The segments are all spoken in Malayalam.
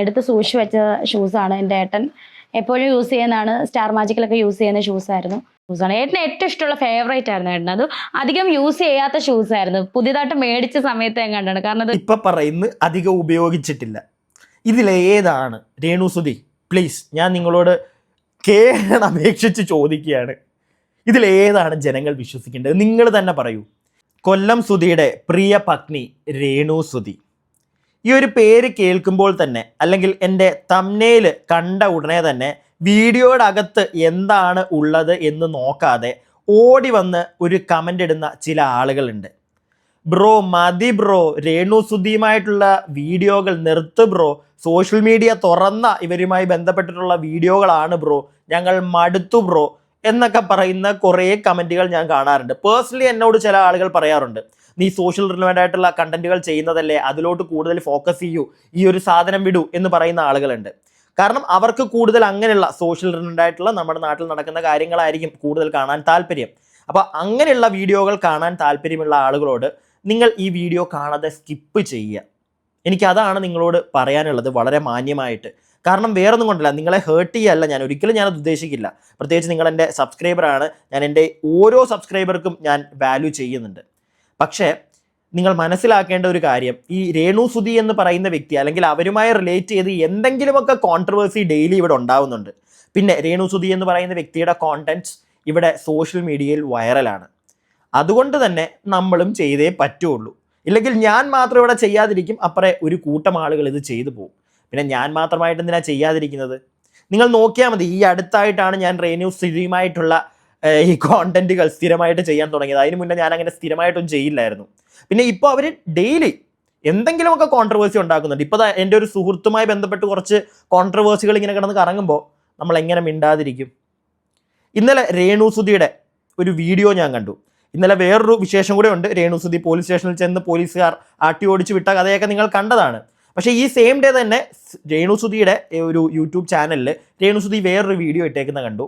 എടുത്ത് സൂക്ഷിച്ച് വെച്ച ഷൂസാണ്. എൻ്റെ ഏട്ടൻ എപ്പോഴും യൂസ് ചെയ്യുന്നതാണ്. സ്റ്റാർ മാജിക്കിലൊക്കെ യൂസ് ചെയ്യുന്ന ഷൂസാണ്. ഏട്ടന് ഏറ്റവും ഇഷ്ടമുള്ള ഫേവറേറ്റ് ആയിരുന്നു ഏട്ടൻ. അത് അധികം യൂസ് ചെയ്യാത്ത ഷൂസായിരുന്നു. പുതിയതായിട്ട് മേടിച്ച സമയത്ത് ഞാൻ കണ്ടാണ്. കാരണം ഇപ്പൊ പറയുന്നത് അധികം ഉപയോഗിച്ചിട്ടില്ല. ഇതിലേതാണ് രേണുസുതി? പ്ലീസ്, ഞാൻ നിങ്ങളോട് അപേക്ഷിച്ച് ചോദിക്കുകയാണ്, ഇതിലേതാണ് ജനങ്ങൾ വിശ്വസിക്കേണ്ടത്? നിങ്ങൾ തന്നെ പറയൂ. കൊല്ലം സുധിയുടെ പ്രിയ പത്നി രേണുസുതി. ഈ ഒരു പേര് കേൾക്കുമ്പോൾ തന്നെ, അല്ലെങ്കിൽ എൻ്റെ തംബ്നെയിൽ കണ്ട ഉടനെ തന്നെ വീഡിയോയുടെ അകത്ത് എന്താണ് ഉള്ളത് എന്ന് നോക്കാതെ ഓടി വന്ന് ഒരു കമൻ്റ് ഇടുന്ന ചില ആളുകളുണ്ട്. ബ്രോ മതി ബ്രോ, രേണുസുതിയുമായിട്ടുള്ള വീഡിയോകൾ നിർത്ത് ബ്രോ, സോഷ്യൽ മീഡിയ തുറന്ന ഇവരുമായി ബന്ധപ്പെട്ടിട്ടുള്ള വീഡിയോകളാണ് ബ്രോ, ഞങ്ങൾ മടുത്തു ബ്രോ എന്നൊക്കെ പറയുന്ന കുറേ കമൻറ്റുകൾ ഞാൻ കാണാറുണ്ട്. പേഴ്സണലി എന്നോട് ചില ആളുകൾ പറയാറുണ്ട്, നീ സോഷ്യൽ റിലവൻ്റ് ആയിട്ടുള്ള കണ്ടന്റുകൾ ചെയ്യുന്നതല്ലേ, അതിലോട്ട് കൂടുതൽ ഫോക്കസ് ചെയ്യൂ, ഈ ഒരു സാധനം വിടൂ എന്ന് പറയുന്ന ആളുകളുണ്ട്. കാരണം അവർക്ക് കൂടുതൽ അങ്ങനെയുള്ള സോഷ്യൽ റിലവൻ്റ് ആയിട്ടുള്ള നമ്മുടെ നാട്ടിൽ നടക്കുന്ന കാര്യങ്ങളായിരിക്കും കൂടുതൽ കാണാൻ താല്പര്യം. അപ്പോൾ അങ്ങനെയുള്ള വീഡിയോകൾ കാണാൻ താല്പര്യമുള്ള ആളുകളോട് നിങ്ങൾ ഈ വീഡിയോ കാണാതെ സ്കിപ്പ് ചെയ്യുക. എനിക്കതാണ് നിങ്ങളോട് പറയാനുള്ളത്, വളരെ മാന്യമായിട്ട്. കാരണം വേറൊന്നും കൊണ്ടല്ല, നിങ്ങളെ ഹേർട്ട് ചെയ്യല്ല ഞാൻ ഒരിക്കലും ഞാനത് ഉദ്ദേശിക്കില്ല. പ്രത്യേകിച്ച് നിങ്ങൾ എൻ്റെ സബ്സ്ക്രൈബറാണ്, ഞാൻ എൻ്റെ ഓരോ സബ്സ്ക്രൈബർക്കും ഞാൻ വാല്യൂ ചെയ്യുന്നുണ്ട്. പക്ഷേ നിങ്ങൾ മനസ്സിലാക്കേണ്ട ഒരു കാര്യം, ഈ രേണുസുതി എന്ന് പറയുന്ന വ്യക്തി അല്ലെങ്കിൽ അവരുമായി റിലേറ്റ് ചെയ്ത് എന്തെങ്കിലുമൊക്കെ കോൺട്രവേഴ്സി ഡെയിലി ഇവിടെ ഉണ്ടാവുന്നുണ്ട്. പിന്നെ രേണുസുതി എന്ന് പറയുന്ന വ്യക്തിയുടെ കോണ്ടന്റ്സ് ഇവിടെ സോഷ്യൽ മീഡിയയിൽ വൈറലാണ്. അതുകൊണ്ട് തന്നെ നമ്മളും ചെയ്തേ പറ്റുള്ളൂ. ഇല്ലെങ്കിൽ ഞാൻ മാത്രം ഇവിടെ ചെയ്യാതിരിക്കും, അപ്പറേ ഒരു കൂട്ടം ആളുകൾ ഇത് ചെയ്തു പോകും. പിന്നെ ഞാൻ മാത്രമായിട്ട് എന്തിനാ ചെയ്യാതിരിക്കുന്നത്? നിങ്ങൾ നോക്കിയാൽ മതി. ഈ അടുത്തായിട്ടാണ് ഞാൻ രേണുസുതിയുമായിട്ടുള്ള ഈ കോണ്ടന്റുകൾ സ്ഥിരമായിട്ട് ചെയ്യാൻ തുടങ്ങിയത്. അതിന് മുന്നേ ഞാൻ അങ്ങനെ സ്ഥിരമായിട്ടൊന്നും ചെയ്യില്ലായിരുന്നു. പിന്നെ ഇപ്പോൾ അവർ ഡെയിലി എന്തെങ്കിലുമൊക്കെ കോൺട്രവേഴ്സി ഉണ്ടാക്കുന്നുണ്ട്. ഇപ്പോൾ എൻ്റെ ഒരു സുഹൃത്തുമായി ബന്ധപ്പെട്ട് കുറച്ച് കോൺട്രവേഴ്സികൾ ഇങ്ങനെ കിടന്ന് കറങ്ങുമ്പോൾ നമ്മൾ എങ്ങനെ മിണ്ടാതിരിക്കും? ഇന്നലെ രേണുസുതിയുടെ ഒരു വീഡിയോ ഞാൻ കണ്ടു. ഇന്നലെ വേറൊരു വിശേഷം കൂടെ ഉണ്ട്. രേണുസുതി പോലീസ് സ്റ്റേഷനിൽ ചെന്ന് പോലീസുകാർ ആട്ടി ഓടിച്ച് വിട്ട കഥയൊക്കെ നിങ്ങൾ കണ്ടതാണ്. പക്ഷേ ഈ സെയിം ഡേ തന്നെ രേണുസുതിയുടെ ഒരു യൂട്യൂബ് ചാനലിൽ രേണുസുതി വേറൊരു വീഡിയോ ഇട്ടേക്കുന്ന കണ്ടു.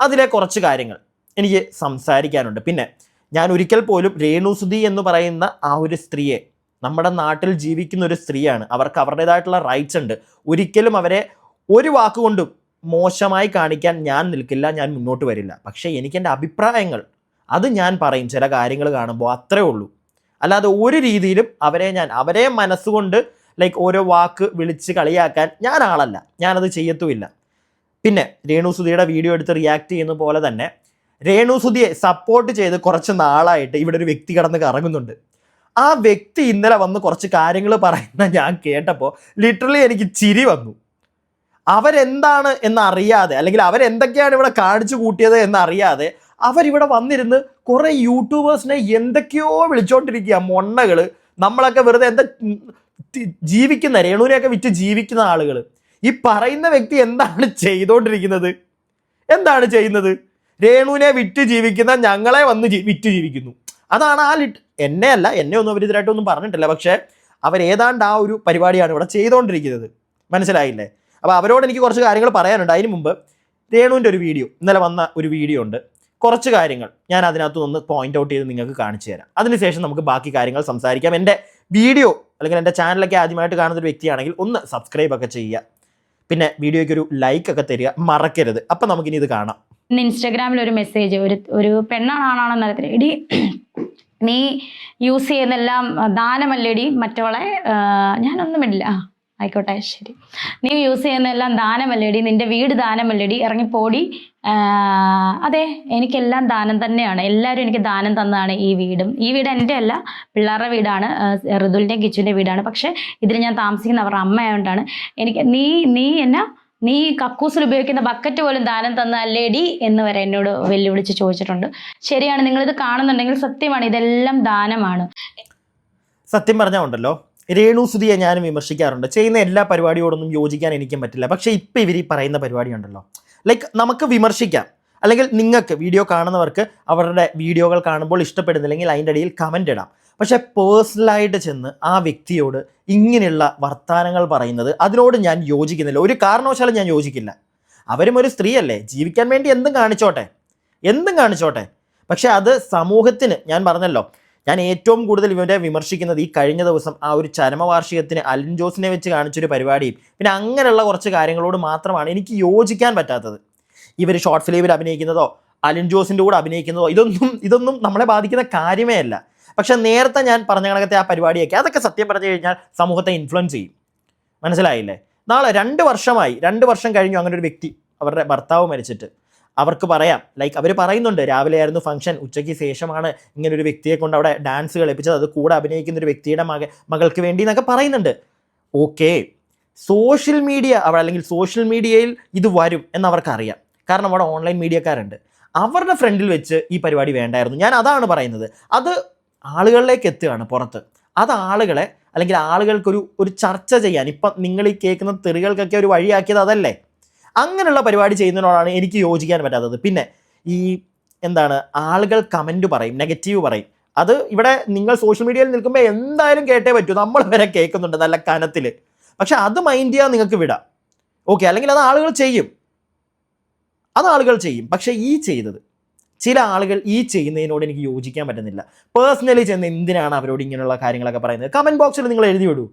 അതിലെ കുറച്ച് കാര്യങ്ങൾ എനിക്ക് സംസാരിക്കാനുണ്ട്. പിന്നെ ഞാൻ ഒരിക്കൽ പോലും രേണുസുതി എന്ന് പറയുന്ന ആ ഒരു സ്ത്രീയെ, നമ്മുടെ നാട്ടിൽ ജീവിക്കുന്ന ഒരു സ്ത്രീയാണ്, അവർക്ക് അവരുടേതായിട്ടുള്ള റൈറ്റ്സ് ഉണ്ട്. ഒരിക്കലും അവരെ ഒരു വാക്കുകൊണ്ടും മോശമായി കാണിക്കാൻ ഞാൻ നിൽക്കില്ല, ഞാൻ മുന്നോട്ട് വരില്ല. പക്ഷേ എനിക്കെൻ്റെ അഭിപ്രായങ്ങൾ അത് ഞാൻ പറയും ചില കാര്യങ്ങൾ കാണുമ്പോൾ, അത്രേ ഉള്ളൂ. അല്ലാതെ ഒരു രീതിയിലും അവരെ മനസ്സുകൊണ്ട് ലൈക്ക് ഓരോ വാക്ക് വിളിച്ച് കളിയാക്കാൻ ഞാൻ ആളല്ല, ഞാനത് ചെയ്യത്തുമില്ല. പിന്നെ രേണുസുതിയുടെ വീഡിയോ എടുത്ത് റിയാക്ട് ചെയ്യുന്ന പോലെ തന്നെ രേണുസുതിയെ സപ്പോർട്ട് ചെയ്ത് കുറച്ച് നാളായിട്ട് ഇവിടെ ഒരു വ്യക്തി കിടന്ന് കറങ്ങുന്നുണ്ട്. ആ വ്യക്തി ഇന്നലെ വന്ന് കുറച്ച് കാര്യങ്ങൾ പറയുന്ന ഞാൻ കേട്ടപ്പോൾ ലിറ്ററലി എനിക്ക് ചിരി വന്നു. അവരെന്താണ് എന്നറിയാതെ, അല്ലെങ്കിൽ അവരെന്തൊക്കെയാണ് ഇവിടെ കാണിച്ചു കൂട്ടിയത് എന്നറിയാതെ അവരിവിടെ വന്നിരുന്ന് കുറേ യൂട്യൂബേഴ്സിനെ എന്തൊക്കെയോ വിളിച്ചോണ്ടിരിക്കുക. മൊണ്ണകൾ, നമ്മളൊക്കെ വെറുതെ എന്താ ജീവിക്കുന്ന, രേണുവിനെയൊക്കെ വിറ്റ് ജീവിക്കുന്ന ആളുകൾ. ഈ പറയുന്ന വ്യക്തി എന്താണ് ചെയ്തുകൊണ്ടിരിക്കുന്നത്? എന്താണ് ചെയ്യുന്നത്? രേണുവിനെ വിറ്റ് ജീവിക്കുന്ന ഞങ്ങളെ വന്ന് വിറ്റ് ജീവിക്കുന്നു. അതാണ് എന്നെ ഒന്നും അവരിതിനായിട്ടൊന്നും പറഞ്ഞിട്ടില്ല. പക്ഷേ അവരേതാണ്ട് ആ ഒരു പരിപാടിയാണ് ഇവിടെ ചെയ്തുകൊണ്ടിരിക്കുന്നത്. മനസ്സിലായില്ലേ? അപ്പോൾ അവരോട് എനിക്ക് കുറച്ച് കാര്യങ്ങൾ പറയാനുണ്ട്. അതിന് മുമ്പ് രേണുവിൻ്റെ ഒരു വീഡിയോ, ഇന്നലെ വന്ന ഒരു വീഡിയോ ഉണ്ട്. കുറച്ച് കാര്യങ്ങൾ ഞാൻ അതിനകത്ത് ഒന്ന് പോയിന്റ് ഔട്ട് ചെയ്ത് നിങ്ങൾക്ക് കാണിച്ചു തരാം. അതിനുശേഷം നമുക്ക് ബാക്കി കാര്യങ്ങൾ സംസാരിക്കാം. എൻ്റെ വീഡിയോ അല്ലെങ്കിൽ എൻ്റെ ചാനലൊക്കെ ആദ്യമായിട്ട് കാണുന്നൊരു വ്യക്തിയാണെങ്കിൽ ഒന്ന് സബ്സ്ക്രൈബ് ഒക്കെ ചെയ്യുക. പിന്നെ വീഡിയോയ്ക്ക് ഒരു ലൈക്ക് ഒക്കെ തരിക മറക്കരുത്. അപ്പം നമുക്കിനി ഇത് കാണാം. ഇന്ന് ഇൻസ്റ്റാഗ്രാമിൽ ഒരു മെസ്സേജ്, ഒരു പെണ്ണാണാണെന്ന് അറിയത്തില്ല, എടി നീ യൂസ് ചെയ്യുന്നെല്ലാം ദാനമല്ലേടി മറ്റവളെ, ഞാനൊന്നുമില്ല, ആയിക്കോട്ടെ ശരി, നീ യൂസ് ചെയ്യുന്നതെല്ലാം ദാനമല്ലേടി, നിന്റെ വീട് ദാനമല്ലേടി, ഇറങ്ങിപ്പോടി. അതെ, എനിക്കെല്ലാം ദാനം തന്നെയാണ്, എല്ലാവരും എനിക്ക് ദാനം തന്നതാണ് ഈ വീടും. ഈ വീട് എൻ്റെ അല്ല, പിള്ളേരുടെ വീടാണ്, ഋതുലിൻ്റെയും കിച്ചുവിൻ്റെ വീടാണ്. പക്ഷേ ഇതിൽ ഞാൻ താമസിക്കുന്ന അവരുടെ അമ്മയായതുകൊണ്ടാണ് എനിക്ക് നീ കക്കൂസിൽ ഉപയോഗിക്കുന്ന ബക്കറ്റ് പോലും ദാനം തന്നല്ലേടി എന്ന് വരെ എന്നോട് വെല്ലുവിളിച്ച് ചോദിച്ചിട്ടുണ്ട്. ശരിയാണ്, നിങ്ങളിത് കാണുന്നുണ്ടെങ്കിൽ സത്യമാണ്, ഇതെല്ലാം ദാനമാണ്. സത്യം പറഞ്ഞാൽ ഉണ്ടല്ലോ, രേണുസുതിയെ ഞാനും വിമർശിക്കാറുണ്ട്. ചെയ്യുന്ന എല്ലാ പരിപാടിയോടൊന്നും യോജിക്കാൻ എനിക്കും പറ്റില്ല. പക്ഷേ ഇപ്പം ഇവർ ഈ പറയുന്ന പരിപാടി ഉണ്ടല്ലോ, ലൈക്ക് നമുക്ക് വിമർശിക്കാം, അല്ലെങ്കിൽ നിങ്ങൾക്ക് വീഡിയോ കാണുന്നവർക്ക് അവരുടെ വീഡിയോകൾ കാണുമ്പോൾ ഇഷ്ടപ്പെടുന്നില്ലെങ്കിൽ അതിൻ്റെ ഇടയിൽ കമൻ്റ് ഇടാം. പക്ഷേ പേഴ്സണലായിട്ട് ചെന്ന് ആ വ്യക്തിയോട് ഇങ്ങനെയുള്ള വർത്തമാനങ്ങൾ പറയുന്നത്, അതിനോട് ഞാൻ യോജിക്കുന്നില്ല. ഒരു കാരണവശാലും ഞാൻ യോജിക്കില്ല. അവരും ഒരു സ്ത്രീയല്ലേ, ജീവിക്കാൻ വേണ്ടി എന്തും കാണിച്ചോട്ടെ. പക്ഷേ അത് സമൂഹത്തിന്, ഞാൻ പറഞ്ഞല്ലോ, ഞാൻ ഏറ്റവും കൂടുതൽ ഇവരെ വിമർശിക്കുന്നത് ഈ കഴിഞ്ഞ ദിവസം ആ ഒരു ചരമവാർഷികത്തിന് അലിൻ ജോസിനെ വെച്ച് കാണിച്ചൊരു പരിപാടിയും പിന്നെ അങ്ങനെയുള്ള കുറച്ച് കാര്യങ്ങളോട് മാത്രമാണ് എനിക്ക് യോജിക്കാൻ പറ്റാത്തത്. ഇവർ ഷോർട്ട് ഫിലിമിൽ അഭിനയിക്കുന്നതോ അലിൻ ജോസിൻ്റെ കൂടെ അഭിനയിക്കുന്നതോ ഇതൊന്നും നമ്മളെ ബാധിക്കുന്ന കാര്യമേ അല്ല. പക്ഷെ നേരത്തെ ഞാൻ പറഞ്ഞ കണക്കത്തെ ആ പരിപാടിയൊക്കെ അതൊക്കെ സത്യം പറഞ്ഞു കഴിഞ്ഞാൽ സമൂഹത്തെ ഇൻഫ്ലുവൻസ് ചെയ്യും. മനസ്സിലായില്ലേ? നാളെ 2 വർഷം കഴിഞ്ഞു അങ്ങനെ ഒരു വ്യക്തി, അവരുടെ ഭർത്താവ് മരിച്ചിട്ട്, അവർക്ക് പറയാം, ലൈക്ക് അവർ പറയുന്നുണ്ട് രാവിലെ ആയിരുന്നു ഫംഗ്ഷൻ, ഉച്ചയ്ക്ക് ശേഷമാണ് ഇങ്ങനെ ഒരു വ്യക്തിയെ കൊണ്ട് അവിടെ ഡാൻസ് കളിപ്പിച്ചത്, അത് കൂടെ അഭിനയിക്കുന്ന ഒരു വ്യക്തിയുടെ മകൾക്ക് വേണ്ടി എന്നൊക്കെ പറയുന്നുണ്ട്. ഓക്കെ, സോഷ്യൽ മീഡിയ അല്ലെങ്കിൽ സോഷ്യൽ മീഡിയയിൽ ഇത് വരും എന്നവർക്കറിയാം. കാരണം അവിടെ ഓൺലൈൻ മീഡിയക്കാരുണ്ട്. അവരുടെ ഫ്രണ്ടിൽ വെച്ച് ഈ പരിപാടി വേണ്ടായിരുന്നു. ഞാൻ അതാണ് പറയുന്നത്. അത് ആളുകളിലേക്ക് എത്തുകയാണ് പുറത്ത്. അത് ആളുകളെ അല്ലെങ്കിൽ ആളുകൾക്കൊരു ചർച്ച ചെയ്യാൻ, ഇപ്പം നിങ്ങൾ ഈ കേൾക്കുന്ന തെറികൾക്കൊക്കെ ഒരു വഴിയാക്കിയത് അതല്ലേ? അങ്ങനെയുള്ള പരിപാടി ചെയ്യുന്നതിനോടാണ് എനിക്ക് യോജിക്കാൻ പറ്റാത്തത്. പിന്നെ ഈ ആളുകൾ കമൻറ്റ് പറയും, നെഗറ്റീവ് പറയും. അത് ഇവിടെ നിങ്ങൾ സോഷ്യൽ മീഡിയയിൽ നിൽക്കുമ്പോൾ എന്തായാലും കേട്ടേ പറ്റൂ. നമ്മൾ വരെ കേൾക്കുന്നുണ്ട് നല്ല കനത്തിൽ. പക്ഷെ അത് മൈൻഡ് ചെയ്യാൻ നിങ്ങൾക്ക് വിടാം. ഓക്കെ, അല്ലെങ്കിൽ അത് ആളുകൾ ചെയ്യും. പക്ഷേ ചില ആളുകൾ ഈ ചെയ്യുന്നതിനോട് എനിക്ക് യോജിക്കാൻ പറ്റുന്നില്ല. പേഴ്സണലി ചെന്ന് എന്തിനാണ് അവരോട് ഇങ്ങനെയുള്ള കാര്യങ്ങളൊക്കെ പറയുന്നത്? കമൻറ്റ് ബോക്സിൽ നിങ്ങൾ എഴുതി വിടൂ.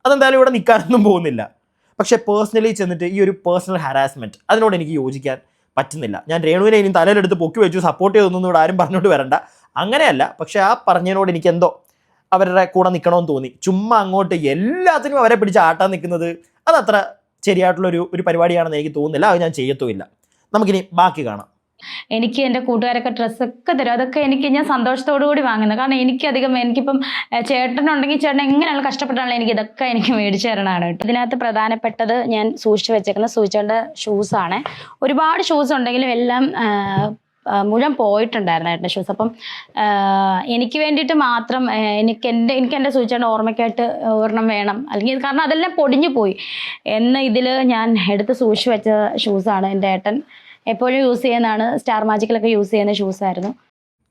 അതെന്തായാലും ഇവിടെ നിൽക്കാനൊന്നും പോകുന്നില്ല. പക്ഷേ പേഴ്സണലി ചെന്നിട്ട് ഈ ഒരു പേഴ്സണൽ ഹാരാസ്മെൻറ്റ് അതിനോട് എനിക്ക് യോജിക്കാൻ പറ്റുന്നില്ല. ഞാൻ രേണുവിനെ ഇനി തലയിലെടുത്ത് പൊക്കി വെച്ചു സപ്പോർട്ട് ചെയ്തൊന്നും ഇവിടെ ആരും പറഞ്ഞുകൊണ്ട് വരണ്ട, അങ്ങനെയല്ല. പക്ഷേ ആ പറഞ്ഞതിനോട് എനിക്ക് എന്തോ അവരുടെ കൂടെ നിൽക്കണമെന്ന് തോന്നി. ചുമ്മാ അങ്ങോട്ട് എല്ലാത്തിനും അവരെ പിടിച്ച് ആട്ടാൻ നിൽക്കുന്നത് അതത്ര ശരിയായിട്ടുള്ളൊരു പരിപാടിയാണെന്ന് എനിക്ക് തോന്നുന്നില്ല. അത് ഞാൻ ചെയ്യത്തുമില്ല. നമുക്കിനി ബാക്കി കാണാം. എനിക്ക് എൻ്റെ കൂട്ടുകാരൊക്കെ ഡ്രസ്സൊക്കെ തരും. അതൊക്കെ ഞാൻ സന്തോഷത്തോടു കൂടി വാങ്ങുന്നത്. കാരണം എനിക്കിപ്പം ചേട്ടനുണ്ടെങ്കിൽ ചേട്ടൻ എങ്ങനെയാണ് കഷ്ടപ്പെട്ടാണല്ലോ എനിക്ക് മേടിച്ചു തരണമാണ് കേട്ടോ. ഇതിനകത്ത് പ്രധാനപ്പെട്ടത് ഞാൻ സൂക്ഷിച്ച് വെച്ചേക്കുന്ന സൂചിച്ചേട്ടൻ്റെ ഷൂസാണ്. ഒരുപാട് ഷൂസ് ഉണ്ടെങ്കിലും എല്ലാം മുഴുവൻ പോയിട്ടുണ്ടായിരുന്നു ഏട്ടൻ്റെ ഷൂസ്. അപ്പം എനിക്ക് വേണ്ടിയിട്ട് മാത്രം എനിക്ക് എൻ്റെ സൂചിച്ചേട്ടൻ്റെ ഓർമ്മയ്ക്കായിട്ട് ഒരെണ്ണം വേണം, അല്ലെങ്കിൽ കാരണം അതെല്ലാം പൊടിഞ്ഞു പോയി എന്ന് ഇതിൽ ഞാൻ എടുത്ത് സൂക്ഷിച്ച് വെച്ച ഷൂസാണ്. എൻ്റെ ഏട്ടൻ എപ്പോഴും യൂസ് ചെയ്യുന്നതാണ്. സ്റ്റാർ മാജിക്കിലൊക്കെ യൂസ് ചെയ്യുന്ന ഷൂസായിരുന്നു.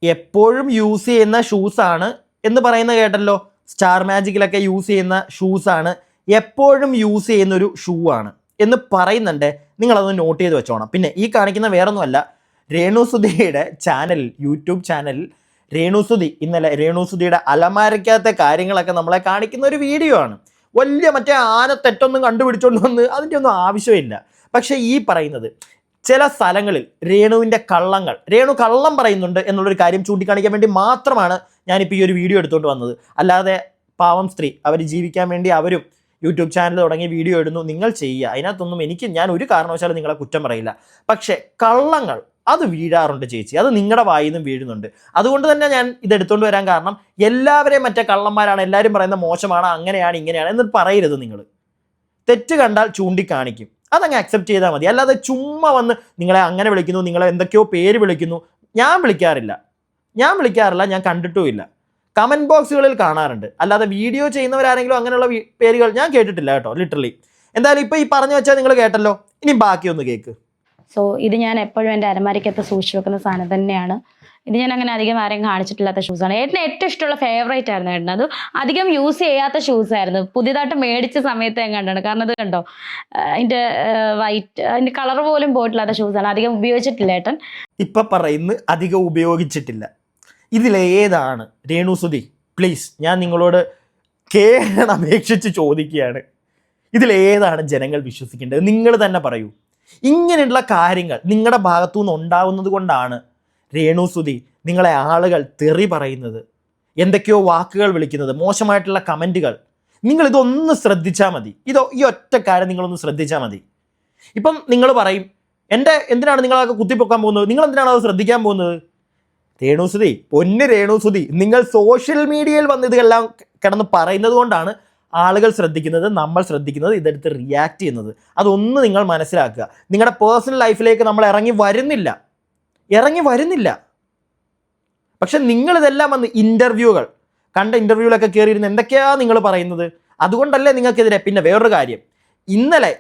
എപ്പോഴും യൂസ് ചെയ്യുന്ന ഷൂസാണ് എന്ന് പറയുന്നത് കേട്ടല്ലോ. സ്റ്റാർ മാജിക്കിലൊക്കെ യൂസ് ചെയ്യുന്ന ഷൂസാണ്, എപ്പോഴും യൂസ് ചെയ്യുന്നൊരു ഷൂ ആണ് എന്ന് പറയുന്നുണ്ട്. നിങ്ങളതൊന്ന് നോട്ട് ചെയ്ത് വെച്ചോണം. പിന്നെ ഈ കാണിക്കുന്ന വേറൊന്നുമല്ല, രേണുസുധിയുടെ യൂട്യൂബ് ചാനലിൽ ഇന്നലെ രേണുസുധിയുടെ അലമാരയ്ക്കകത്തെ കാര്യങ്ങളൊക്കെ നമ്മളെ കാണിക്കുന്ന ഒരു വീഡിയോ ആണ്. വലിയ മറ്റേ ആന തെറ്റൊന്നും കണ്ടുപിടിച്ചോണ്ട് വന്ന് അതിൻ്റെ ഒന്നും ആവശ്യമില്ല. പക്ഷേ ഈ പറയുന്നത് ചില സ്ഥലങ്ങളിൽ രേണു കള്ളം പറയുന്നുണ്ട് എന്നുള്ളൊരു കാര്യം ചൂണ്ടിക്കാണിക്കാൻ വേണ്ടി മാത്രമാണ് ഞാനിപ്പോൾ ഈ ഒരു വീഡിയോ എടുത്തുകൊണ്ട് വന്നത്. അല്ലാതെ പാവം സ്ത്രീ അവർ ജീവിക്കാൻ വേണ്ടി അവരും യൂട്യൂബ് ചാനൽ തുടങ്ങി വീഡിയോ ഇടുന്നു, നിങ്ങൾ ചെയ്യുക. അതിനകത്തൊന്നും ഞാൻ ഒരു കാരണവശാലും നിങ്ങളെ കുറ്റം പറയില്ല. പക്ഷേ കള്ളങ്ങൾ അത് വീഴാറുണ്ട് ചേച്ചി, അത് നിങ്ങളുടെ വായിൽ നിന്നും വീഴുന്നുണ്ട്. അതുകൊണ്ട് തന്നെ ഞാൻ ഇതെടുത്തുകൊണ്ട് വരാൻ കാരണം എല്ലാവരെയും മറ്റേ കള്ളന്മാരാണ്, എല്ലാവരും പറയുന്ന മോശമാണ്, അങ്ങനെയാണ് ഇങ്ങനെയാണ് എന്ന് പറയരുത്. നിങ്ങൾ തെറ്റ് കണ്ടാൽ ചൂണ്ടിക്കാണിക്കും, അതങ്ങ് അക്സെപ്റ്റ് ചെയ്താൽ മതി. അല്ലാതെ ചുമ്മാ വന്ന് നിങ്ങളെ അങ്ങനെ വിളിക്കുന്നു, നിങ്ങളെ എന്തൊക്കെയോ പേര് വിളിക്കുന്നു. ഞാൻ വിളിക്കാറില്ല, ഞാൻ കണ്ടിട്ടുമില്ല. കമൻറ്റ് ബോക്സുകളിൽ കാണാറുണ്ട്. അല്ലാതെ വീഡിയോ ചെയ്യുന്നവരാരെങ്കിലും അങ്ങനെയുള്ള പേരുകൾ ഞാൻ കേട്ടിട്ടില്ല കേട്ടോ, ലിറ്ററലി. എന്തായാലും ഇപ്പോൾ ഈ പറഞ്ഞു വെച്ചാൽ നിങ്ങൾ കേട്ടല്ലോ. ഇനി ബാക്കിയൊന്ന് കേൾക്ക്. സോ ഇത് ഞാൻ എപ്പോഴും എൻ്റെ അലമാരയ്ക്കകത്ത് സൂക്ഷിച്ച് വെക്കുന്ന സാധനം തന്നെയാണ്. ഇത് ഞാൻ അങ്ങനെ അധികം ആരെയും കാണിച്ചിട്ടില്ലാത്ത ഷൂസാണ്. ഏട്ടന് ഏറ്റവും ഇഷ്ടമുള്ള ഫേവറേറ്റ് ആയിരുന്നു ഏട്ടന്. അത് അധികം യൂസ് ചെയ്യാത്ത ഷൂസായിരുന്നു. പുതിയതായിട്ട് മേടിച്ച സമയത്ത് ഞാൻ കണ്ടാണ്. കാരണം ഇത് കണ്ടോ, അതിൻ്റെ അതിൻ്റെ കളർ പോലും പോയിട്ടില്ലാത്ത ഷൂസാണ്. അധികം ഉപയോഗിച്ചിട്ടില്ല ഏട്ടൻ. ഇപ്പം പറയുന്നു അധികം ഉപയോഗിച്ചിട്ടില്ല. ഇതിലേതാണ് രേണുസുധി? പ്ലീസ്, ഞാൻ നിങ്ങളോട് അപേക്ഷിച്ച് ചോദിക്കുകയാണ്. ഇതിലേതാണ് ജനങ്ങൾ വിശ്വസിക്കേണ്ടത്? നിങ്ങൾ തന്നെ പറയൂ. ഇങ്ങനെയുള്ള കാര്യങ്ങൾ നിങ്ങളുടെ ഭാഗത്തു നിന്ന് ഉണ്ടാവുന്നത് കൊണ്ടാണ് രേണുസുധി നിങ്ങളെ ആളുകൾ തെറി പറയുന്നത്, എന്തൊക്കെയോ വാക്കുകൾ വിളിക്കുന്നത്, മോശമായിട്ടുള്ള കമൻറ്റുകൾ. നിങ്ങളിതൊന്ന് ശ്രദ്ധിച്ചാൽ മതി. ഈ ഒറ്റ കാര്യം നിങ്ങളൊന്ന് ശ്രദ്ധിച്ചാൽ മതി. ഇപ്പം നിങ്ങൾ പറയും, എന്തിനാണ് നിങ്ങളൊക്കെ കുത്തിപ്പൊക്കാൻ പോകുന്നത്? നിങ്ങൾ എന്തിനാണ് അത് ശ്രദ്ധിക്കാൻ പോകുന്നത്? രേണുസുധി, നിങ്ങൾ സോഷ്യൽ മീഡിയയിൽ വന്ന് ഇതെല്ലാം കിടന്ന് പറയുന്നത് കൊണ്ടാണ് ആളുകൾ ശ്രദ്ധിക്കുന്നത്, നമ്മൾ ശ്രദ്ധിക്കുന്നത്, ഇതെടുത്ത് റിയാക്ട് ചെയ്യുന്നത്. അതൊന്ന് നിങ്ങൾ മനസ്സിലാക്കുക. നിങ്ങളുടെ പേഴ്സണൽ ലൈഫിലേക്ക് നമ്മൾ ഇറങ്ങി വരുന്നില്ല. പക്ഷെ നിങ്ങളിതെല്ലാം വന്ന് ഇൻ്റർവ്യൂവിലൊക്കെ കയറിയിരുന്ന് എന്തൊക്കെയാണ് നിങ്ങൾ പറയുന്നത്? അതുകൊണ്ടല്ലേ നിങ്ങൾക്കെതിരെ. പിന്നെ വേറൊരു കാര്യം, ഇന്നലെ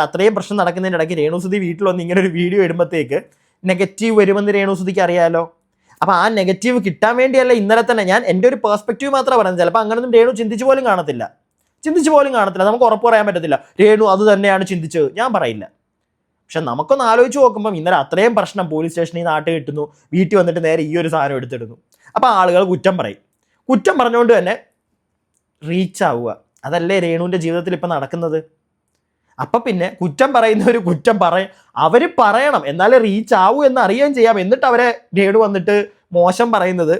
അത്രയും പ്രശ്നം നടക്കുന്നതിൻ്റെ ഇടയ്ക്ക് രേണുസുധി വീട്ടിൽ വന്ന് ഇങ്ങനെ ഒരു വീഡിയോ ഇടുമ്പോഴത്തേക്ക് നെഗറ്റീവ് വരുമെന്ന് രേണുസുധിക്ക് അറിയാമല്ലോ. അപ്പോൾ ആ നെഗറ്റീവ് കിട്ടാൻ വേണ്ടിയല്ല ഇന്നലെ തന്നെ ഞാൻ എൻ്റെ ഒരു പേഴ്സ്പെക്റ്റീവ് മാത്രമേ പറയുന്നത്. ചിലപ്പോൾ അങ്ങനെയൊന്നും രേണു ചിന്തിച്ചു പോലും കാണത്തില്ല. നമുക്ക് ഉറപ്പ് പറയാൻ പറ്റത്തില്ല രേണു അത് തന്നെയാണ് ചിന്തിച്ചത്, ഞാൻ പറയില്ല. പക്ഷെ നമുക്കൊന്ന് ആലോചിച്ച് നോക്കുമ്പം ഇന്നലെ അത്രയും പ്രശ്നം പോലീസ് സ്റ്റേഷനിൽ നിന്ന് ആട്ട് കിട്ടുന്നു, വീട്ടിൽ വന്നിട്ട് നേരെ ഈ ഒരു സാധനം എടുത്തിടുന്നു. അപ്പോൾ ആളുകൾ കുറ്റം പറയും. കുറ്റം പറഞ്ഞുകൊണ്ട് തന്നെ റീച്ച് ആവുക. അതല്ലേ രേണുവിൻ്റെ ജീവിതത്തിൽ ഇപ്പം നടക്കുന്നത്. അപ്പം പിന്നെ കുറ്റം പറയുന്നവർ കുറ്റം അവർ പറയണം, എന്നാലേ റീച്ച് ആവൂ എന്ന് അറിയുകയും ചെയ്യാം. എന്നിട്ട് അവരെ രേണു വന്നിട്ട് മോശം പറയുന്നത്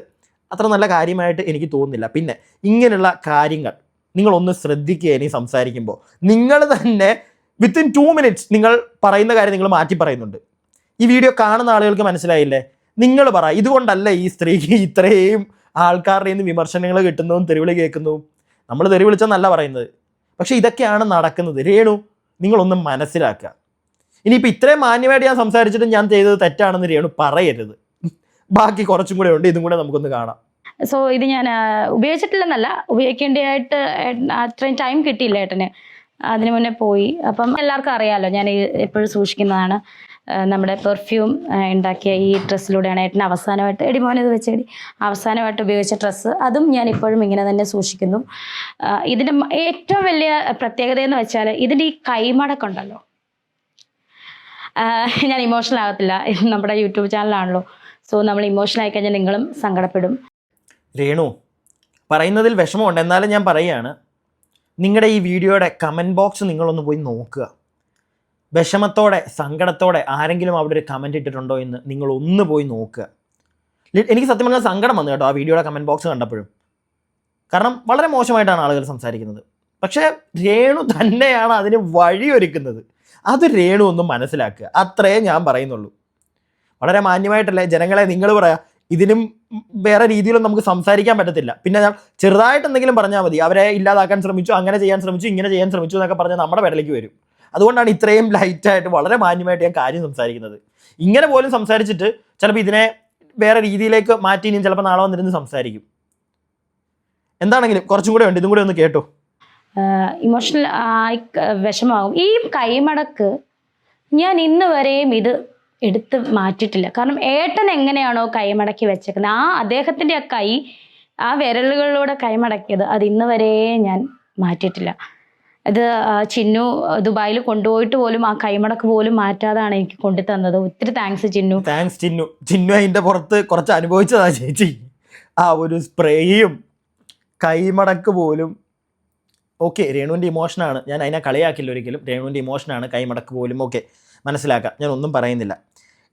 അത്ര നല്ല കാര്യമായിട്ട് എനിക്ക് തോന്നുന്നില്ല. പിന്നെ ഇങ്ങനെയുള്ള കാര്യങ്ങൾ നിങ്ങളൊന്ന് ശ്രദ്ധിക്കുക. ഇനി സംസാരിക്കുമ്പോൾ നിങ്ങൾ തന്നെ വിത്തിൻ 2 minutes നിങ്ങൾ പറയുന്ന കാര്യം നിങ്ങൾ മാറ്റി പറയുന്നുണ്ട്. ഈ വീഡിയോ കാണുന്ന ആളുകൾക്ക് മനസ്സിലായില്ലേ? നിങ്ങൾ പറ, ഇതുകൊണ്ടല്ല ഈ സ്ത്രീക്ക് ഇത്രയും ആൾക്കാരുടെ നിന്ന് വിമർശനങ്ങൾ കിട്ടുന്നതും തെരുവിളി കേൾക്കുന്നതും. നമ്മൾ തെരുവ് വിളിച്ചെന്നല്ല പറയുന്നത്, പക്ഷേ ഇതൊക്കെയാണ് നടക്കുന്നത്. രേണു, നിങ്ങളൊന്നും മനസ്സിലാക്കുക. ഇനിയിപ്പോൾ ഇത്രയും മാന്യമായിട്ട് ഞാൻ സംസാരിച്ചിട്ട് ഞാൻ ചെയ്തത് തെറ്റാണെന്ന് രേണു പറയരുത്. ബാക്കി കുറച്ചും കൂടെ ഉണ്ട്, ഇതും കൂടെ നമുക്കൊന്ന് കാണാം. സോ ഇത് ഞാൻ ഉപയോഗിച്ചിട്ടില്ലെന്നല്ല, ഉപയോഗിക്കേണ്ടതായിട്ട് അത്രയും ടൈം കിട്ടിയില്ല ഏട്ടന്. അതിന് മുന്നേ പോയി. അപ്പം എല്ലാവർക്കും അറിയാമല്ലോ, ഞാൻ എപ്പോഴും സൂക്ഷിക്കുന്നതാണ്. നമ്മുടെ പെർഫ്യൂം ഉണ്ടാക്കിയ ഈ ഡ്രസ്സിലൂടെയാണ് ഏട്ടന് അവസാനമായിട്ട്, എടി മോനെ ഇത് വെച്ചേടി, അവസാനമായിട്ട് ഉപയോഗിച്ച ഡ്രസ്സ്. അതും ഞാൻ ഇപ്പോഴും ഇങ്ങനെ തന്നെ സൂക്ഷിക്കുന്നു. ഇതിൻ്റെ ഏറ്റവും വലിയ പ്രത്യേകത എന്ന് വെച്ചാൽ ഇതിൻ്റെ ഈ കൈമടക്കുണ്ടല്ലോ. ഞാൻ ഇമോഷണൽ ആകത്തില്ല, നമ്മുടെ യൂട്യൂബ് ചാനലാണല്ലോ. സോ നമ്മൾ ഇമോഷണൽ ആയിക്കഴിഞ്ഞാൽ നിങ്ങളും സങ്കടപ്പെടും. രേണു, പറയുന്നതിൽ വിഷമമുണ്ട്, എന്നാലും ഞാൻ പറയുകയാണ്, നിങ്ങളുടെ ഈ വീഡിയോയുടെ കമൻറ്റ് ബോക്സ് നിങ്ങളൊന്ന് പോയി നോക്കുക. വിഷമത്തോടെ സങ്കടത്തോടെ ആരെങ്കിലും അവിടെ ഒരു കമൻറ്റ് ഇട്ടിട്ടുണ്ടോ എന്ന് നിങ്ങളൊന്ന് പോയി നോക്കുക. എനിക്ക് സത്യം പറഞ്ഞാൽ സങ്കടം വന്നു കേട്ടോ ആ വീഡിയോയുടെ കമൻറ്റ് ബോക്സ് കണ്ടപ്പോഴും. കാരണം വളരെ മോശമായിട്ടാണ് ആളുകൾ സംസാരിക്കുന്നത്. പക്ഷേ രേണു തന്നെയാണ് അതിന് വഴിയൊരുക്കുന്നത്. അത് രേണു ഒന്നും മനസ്സിലാക്കുക, അത്രേ ഞാൻ പറയുന്നുള്ളൂ. വളരെ മാന്യമായിട്ടല്ലേ ജനങ്ങളെ നിങ്ങൾ പറയാം. ഇതിനും വേറെ രീതിയിലൊന്നും നമുക്ക് സംസാരിക്കാൻ പറ്റത്തില്ല. പിന്നെ ചെറുതായിട്ട് എന്തെങ്കിലും പറഞ്ഞാൽ മതി, അവരെ ഇല്ലാതാക്കാൻ ശ്രമിച്ചു, അങ്ങനെ ചെയ്യാൻ ശ്രമിച്ചു, ഇങ്ങനെ ചെയ്യാൻ ശ്രമിച്ചു എന്നൊക്കെ പറഞ്ഞാൽ നമ്മുടെ പേരിലേക്ക് വരും. അതുകൊണ്ടാണ് ഇത്രയും ലൈറ്റായിട്ട് വളരെ മാന്യമായിട്ട് ഞാൻ കാര്യം സംസാരിക്കുന്നത്. ഇങ്ങനെ പോലും സംസാരിച്ചിട്ട് ചിലപ്പോൾ ഇതിനെ വേറെ രീതിയിലേക്ക് മാറ്റി ഇനിയും ചിലപ്പോൾ നാളെ വന്നിരുന്ന് സംസാരിക്കും. എന്താണെങ്കിലും കുറച്ചും കൂടെ ഉണ്ട്, ഇതും കൂടെ ഒന്ന് കേട്ടോ. ഇമോഷണൽ ആയി വിഷമാകും. ഈ കൈമടക്ക് ഞാൻ ഇന്ന് വരെയും ഇത് എടുത്ത് മാറ്റിയിട്ടില്ല. കാരണം ഏട്ടൻ എങ്ങനെയാണോ കൈമടക്കി വെച്ചേക്കുന്നത്, അദ്ദേഹത്തിൻ്റെ ആ കൈ, ആ വിരലുകളിലൂടെ കൈമടക്കിയത്, അത് ഇന്ന് വരെ ഞാൻ മാറ്റിയിട്ടില്ല. അത് ചിന്നു ദുബായിൽ കൊണ്ടുപോയിട്ട് പോലും ആ കൈമടക്ക് പോലും മാറ്റാതാണ് എനിക്ക് കൊണ്ടു തന്നത്. ഒത്തിരി താങ്ക്സ് ചിന്നു. താങ്ക്സ് ചിന്നു. ചിന്നു അതിൻ്റെ പുറത്ത് കുറച്ച് അനുഭവിച്ചതാ ചേച്ചി. ആ ഒരു സ്പ്രേയും കൈമടക്ക് പോലും. ഓക്കെ, രേണുവിൻ്റെ ഇമോഷനാണ്, ഞാൻ അതിനെ കളിയാക്കില്ല ഒരിക്കലും. രേണുവിൻ്റെ ഇമോഷനാണ് കൈമടക്ക് പോലും. ഓക്കെ, മനസ്സിലാക്കാം, ഞാൻ ഒന്നും പറയുന്നില്ല.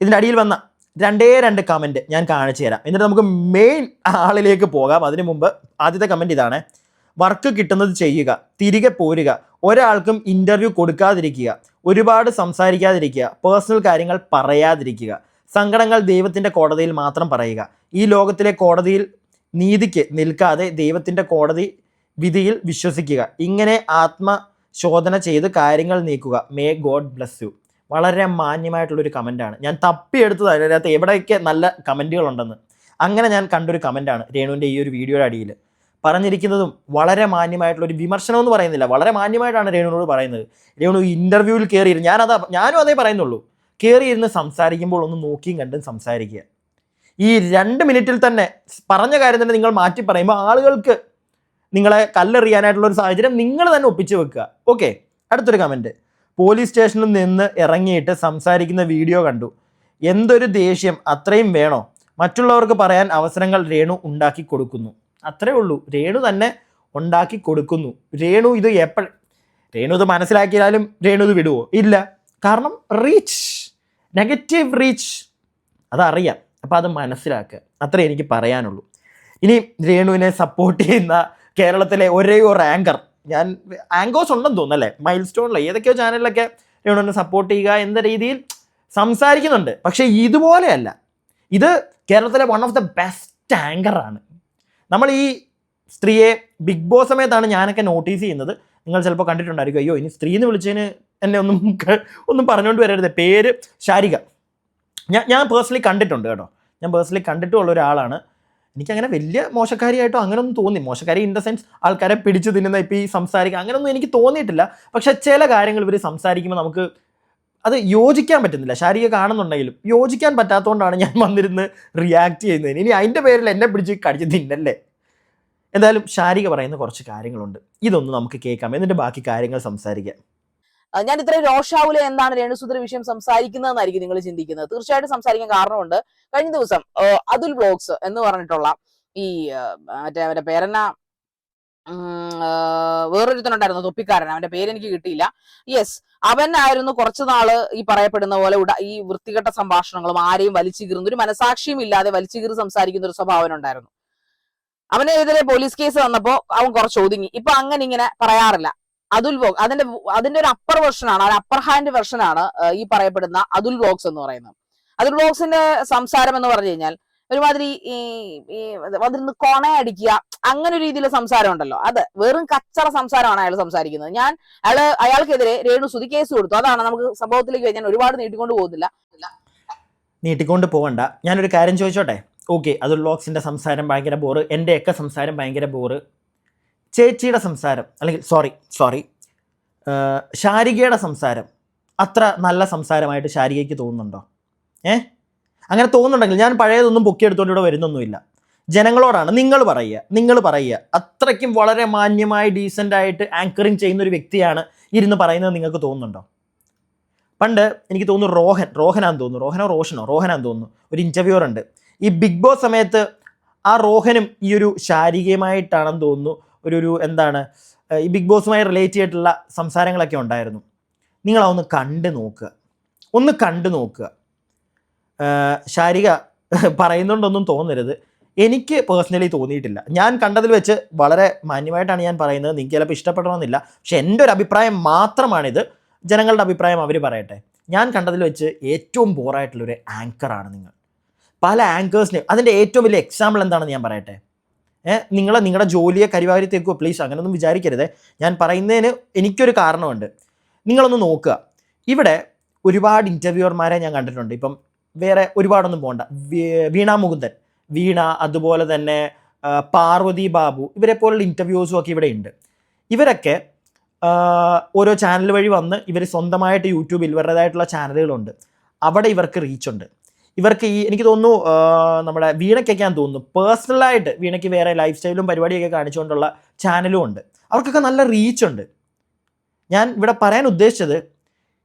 ഇതിൻ്റെ അടിയിൽ വന്ന 2 കമൻറ്റ് ഞാൻ കാണിച്ചു തരാം, എന്നിട്ട് നമുക്ക് മെയിൻ ആളിലേക്ക് പോകാം. അതിനു മുമ്പ് ആദ്യത്തെ കമൻറ്റ് ഇതാണ്: വർക്ക് കിട്ടുന്നത് ചെയ്യുക, തിരികെ പോരുക, ഒരാൾക്കും ഇൻ്റർവ്യൂ കൊടുക്കാതിരിക്കുക, ഒരുപാട് സംസാരിക്കാതിരിക്കുക, പേഴ്സണൽ കാര്യങ്ങൾ പറയാതിരിക്കുക, സങ്കടങ്ങൾ ദൈവത്തിൻ്റെ കോടതിയിൽ മാത്രം പറയുക, ഈ ലോകത്തിലെ കോടതിയിൽ നീതിക്ക് നിൽക്കാതെ ദൈവത്തിൻ്റെ കോടതി വിധിയിൽ വിശ്വസിക്കുക, ഇങ്ങനെ ആത്മശോധന ചെയ്ത് കാര്യങ്ങൾ നീക്കുക, മേ ഗോഡ് ബ്ലസ് യു. വളരെ മാന്യമായിട്ടുള്ളൊരു കമൻറ്റാണ്. ഞാൻ തപ്പിയെടുത്തത് അതിനകത്ത് എവിടെയൊക്കെ നല്ല കമൻറ്റുകളുണ്ടെന്ന്. അങ്ങനെ ഞാൻ കണ്ടൊരു കമൻറ്റാണ് രേണുവിൻ്റെ ഈ ഒരു വീഡിയോയുടെ അടിയിൽ പറഞ്ഞിരിക്കുന്നതും. വളരെ മാന്യമായിട്ടുള്ളൊരു വിമർശനം എന്ന് പറയുന്നില്ല, വളരെ മാന്യമായിട്ടാണ് രേണുവിനോട് പറയുന്നത്. രേണു ഇൻ്റർവ്യൂവിൽ കയറിയിരുന്നു, ഞാനും അതേ പറയുന്നുള്ളൂ, കയറിയിരുന്ന് സംസാരിക്കുമ്പോൾ ഒന്ന് നോക്കിയും കണ്ടും സംസാരിക്കുക. ഈ 2 മിനിറ്റിൽ തന്നെ പറഞ്ഞ കാര്യം തന്നെ നിങ്ങൾ മാറ്റി പറയുമ്പോൾ ആളുകൾക്ക് നിങ്ങളെ കല്ലെറിയാനായിട്ടുള്ളൊരു സാഹചര്യം നിങ്ങൾ തന്നെ ഒപ്പിച്ച് വെക്കുക. ഓക്കെ, അടുത്തൊരു കമൻറ്റ്: പോലീസ് സ്റ്റേഷനിൽ നിന്ന് ഇറങ്ങിയിട്ട് സംസാരിക്കുന്ന വീഡിയോ കണ്ടു, എന്തൊരു ദേഷ്യം, അത്രയും വേണോ? മറ്റുള്ളവർക്ക് പറയാൻ അവസരങ്ങൾ രേണു ഉണ്ടാക്കി കൊടുക്കുന്നു. അത്രേ ഉള്ളൂ, രേണു തന്നെ ഉണ്ടാക്കി കൊടുക്കുന്നു. രേണു ഇത് മനസ്സിലാക്കിയാലും രേണു ഇത് വിടുവോ? ഇല്ല. കാരണം റീച്ച്, നെഗറ്റീവ് റീച്ച്, അതറിയാം. അപ്പോൾ അത് മനസ്സിലാക്കുക, അത്രേ എനിക്ക് പറയാനുള്ളൂ. ഇനി രേണുവിനെ സപ്പോർട്ട് ചെയ്യുന്ന കേരളത്തിലെ ഒരേ ഒരു ആങ്കർ, ഞാൻ ആങ്കേഴ്സ് ഉണ്ടെന്ന് തോന്നുന്നല്ലേ, മൈൽ സ്റ്റോണിലെ ഏതൊക്കെയോ ചാനലിലൊക്കെ രേണുവിനെ സപ്പോർട്ട് ചെയ്യുക എന്ന രീതിയിൽ സംസാരിക്കുന്നുണ്ട്. പക്ഷേ ഇതുപോലെയല്ല. ഇത് കേരളത്തിലെ വൺ ഓഫ് ദ ബെസ്റ്റ് ആങ്കറാണ്. നമ്മൾ ഈ സ്ത്രീയെ ബിഗ് ബോസ് സമയത്താണ് ഞാനൊക്കെ നോട്ടീസ് ചെയ്യുന്നത്. നിങ്ങൾ ചിലപ്പോൾ കണ്ടിട്ടുണ്ടായിരിക്കും. അയ്യോ, ഇനി സ്ത്രീ എന്ന് വിളിച്ചതിന് എന്നെ ഒന്നും പറഞ്ഞുകൊണ്ട് വരരുത്. പേര് ശാരിക. ഞാൻ പേഴ്സണലി കണ്ടിട്ടുണ്ട് കേട്ടോ. ഞാൻ പേഴ്സണലി കണ്ടിട്ടുള്ള ഒരാളാണ്. എനിക്കങ്ങനെ വലിയ മോശക്കാരിയായിട്ടോ അങ്ങനെയൊന്നും തോന്നി. മോശക്കാരി ഇൻ ദ സെൻസ് ആൾക്കാരെ പിടിച്ചു തിന്നുന്ന ഇപ്പോൾ ഈ സംസാരിക്കുക അങ്ങനെയൊന്നും എനിക്ക് തോന്നിയിട്ടില്ല. പക്ഷേ ചില കാര്യങ്ങൾ ഇവർ സംസാരിക്കുമ്പോൾ നമുക്ക് അത് യോജിക്കാൻ പറ്റുന്നില്ല. ശാരിക കാണുന്നുണ്ടെങ്കിലും യോജിക്കാൻ പറ്റാത്തതുകൊണ്ടാണ് ഞാൻ വന്നിരുന്ന് റിയാക്ട് ചെയ്യുന്നതിന്. ഇനി അതിൻ്റെ പേരിൽ എന്നെ പിടിച്ച് കടിച്ച് തിന്നല്ലേ. എന്തായാലും ശാരിക പറയുന്ന കുറച്ച് കാര്യങ്ങളുണ്ട്, ഇതൊന്ന് നമുക്ക് കേൾക്കാം, എന്നിട്ട് ബാക്കി കാര്യങ്ങൾ സംസാരിക്കാം. ഞാൻ ഇത്രയും രോഷാവുലെ എന്താണ് രേണുസുധര വിഷയം സംസാരിക്കുന്നതെന്നായിരിക്കും നിങ്ങൾ ചിന്തിക്കുന്നത്. തീർച്ചയായിട്ടും സംസാരിക്കാൻ കാരണമുണ്ട്. കഴിഞ്ഞ ദിവസം അതുൽ വ്ലോഗ്സ് എന്ന് പറഞ്ഞിട്ടുള്ള ഈ മറ്റേ അവന്റെ പേരെന്നാ വേറൊരുത്തനുണ്ടായിരുന്നു തൊപ്പിക്കാരൻ, അവന്റെ പേര് എനിക്ക് കിട്ടിയില്ല. യെസ്, അവനായിരുന്നു കുറച്ചു നാള് ഈ പറയപ്പെടുന്ന പോലെ ഈ വൃത്തികെട്ട സംഭാഷണങ്ങളും ആരെയും വലിച്ചു കീറുന്ന, ഒരു മനസാക്ഷിയും ഇല്ലാതെ വലിച്ചു കീറി സംസാരിക്കുന്ന ഒരു സ്വഭാവം ഉണ്ടായിരുന്നു. അവനെതിരെ പോലീസ് കേസ് വന്നപ്പോ അവൻ കുറച്ച് ഒതുങ്ങി. ഇപ്പൊ അങ്ങനെ ഇങ്ങനെ പറയാറില്ല. അതുൽ വ്ലോഗ് അതിന്റെ ഒരു അപ്പർ വെർഷനാണ്, ഒരു അപ്പർ ഹാൻഡ് വെർഷനാണ് ഈ പറയപ്പെടുന്ന അതുൽ വ്ലോഗ്സ് എന്ന് പറയുന്നത്. അതുൽ വ്ലോഗ്സിന്റെ സംസാരം എന്ന് പറഞ്ഞു കഴിഞ്ഞാൽ ഒരുമാതിരി അതിന് കൊണയടിക്കുക, അങ്ങനെ ഒരു രീതിയിലുള്ള സംസാരം ഉണ്ടല്ലോ, അത് വെറും കച്ചറ സംസാരമാണ് അയാൾ സംസാരിക്കുന്നത്. അയാൾക്കെതിരെ രേണുസുതി കേസ് കൊടുത്തു. അതാണ് നമുക്ക് സംഭവത്തിലേക്ക് ഞാൻ ഒരുപാട് നീട്ടിക്കൊണ്ട് പോകുന്നില്ല. നീട്ടിക്കൊണ്ട് പോകണ്ട. ഞാനൊരു കാര്യം ചോദിച്ചോട്ടെ? ഓക്കെ, അതുൽ വ്ലോഗ്സിന്റെ സംസാരം ഭയങ്കര ബോറ്, എൻ്റെയൊക്കെ സംസാരം ഭയങ്കര ബോറ്. ചേച്ചിയുടെ സംസാരം, അല്ലെങ്കിൽ സോറി ശാരികയുടെ സംസാരം അത്ര നല്ല സംസാരമായിട്ട് ശാരികയ്ക്ക് തോന്നുന്നുണ്ടോ? അങ്ങനെ തോന്നുന്നുണ്ടെങ്കിൽ ഞാൻ പഴയതൊന്നും പൊക്കിയെടുത്തോണ്ട് ഇവിടെ വരുന്നൊന്നുമില്ല. ജനങ്ങളോടാണ് നിങ്ങൾ പറയുക. അത്രയ്ക്കും വളരെ മാന്യമായി ഡീസൻ്റായിട്ട് ആങ്കറിങ് ചെയ്യുന്ന ഒരു വ്യക്തിയാണ് ഇരുന്ന് പറയുന്നത് നിങ്ങൾക്ക് തോന്നുന്നുണ്ടോ? പണ്ട് എനിക്ക് തോന്നുന്നു റോഹനാന്ന് തോന്നുന്നു ഒരു ഇൻ്റർവ്യൂവർ ഉണ്ട് ഈ ബിഗ് ബോസ് സമയത്ത്. ആ റോഹനും ഈ ഒരു ശാരികയുമായിട്ടാണെന്ന് തോന്നുന്നു ഒരു എന്താണ് ഈ ബിഗ് ബോസുമായി റിലേറ്റ് ചെയ്തിട്ടുള്ള സംസാരങ്ങളൊക്കെ ഉണ്ടായിരുന്നു. നിങ്ങളതൊന്ന് കണ്ടു നോക്കുക. ശാരിക പറയുന്നുണ്ടൊന്നും തോന്നരുത്, എനിക്ക് പേഴ്സണലി തോന്നിയിട്ടില്ല. ഞാൻ കണ്ടതിൽ വെച്ച് വളരെ മാന്യമായിട്ടാണ് ഞാൻ പറയുന്നത്. നിങ്ങൾക്ക് ചിലപ്പോൾ ഇഷ്ടപ്പെടണമെന്നില്ല, പക്ഷെ എൻ്റെ ഒരു അഭിപ്രായം മാത്രമാണിത്. ജനങ്ങളുടെ അഭിപ്രായം അവർ പറയട്ടെ. ഞാൻ കണ്ടതിൽ വെച്ച് ഏറ്റവും ബോറായിട്ടുള്ളൊരു ആങ്കറാണ് നിങ്ങൾ. പല ആങ്കേഴ്സിനെയും അതിൻ്റെ ഏറ്റവും വലിയ എക്സാമ്പിൾ എന്താണെന്ന് ഞാൻ പറയട്ടെ. നിങ്ങളുടെ ജോലിയെ കരിവാരി തേക്കുമോ? പ്ലീസ് അങ്ങനെയൊന്നും വിചാരിക്കരുത്. ഞാൻ പറയുന്നതിന് എനിക്കൊരു കാരണമുണ്ട്. നിങ്ങളൊന്ന് നോക്കുക. ഇവിടെ ഒരുപാട് ഇൻ്റർവ്യൂവർമാരെ ഞാൻ കണ്ടിട്ടുണ്ട്. ഇപ്പം വേറെ ഒരുപാടൊന്നും പോകണ്ട. വീണ മുകുന്ദൻ, അതുപോലെ തന്നെ പാർവതി ബാബു, ഇവരെ പോലുള്ള ഇൻ്റർവ്യൂസും ഒക്കെ ഇവിടെ ഉണ്ട്. ഇവരൊക്കെ ഓരോ ചാനൽ വഴി വന്ന് ഇവർ സ്വന്തമായിട്ട് യൂട്യൂബിൽ ഇവരുടേതായിട്ടുള്ള ചാനലുകളുണ്ട്. അവിടെ ഇവർക്ക് റീച്ചുണ്ട്. ഇവർക്ക് എനിക്ക് തോന്നുന്നു നമ്മുടെ വീണയ്ക്കൊക്കെ ഞാൻ തോന്നുന്നു പേഴ്സണലായിട്ട് വീണയ്ക്ക് വേറെ ലൈഫ് സ്റ്റൈലും പരിപാടിയൊക്കെ കാണിച്ചുകൊണ്ടുള്ള ചാനലും ഉണ്ട്. അവർക്കൊക്കെ നല്ല റീച്ചുണ്ട്. ഞാൻ ഇവിടെ പറയാൻ ഉദ്ദേശിച്ചത്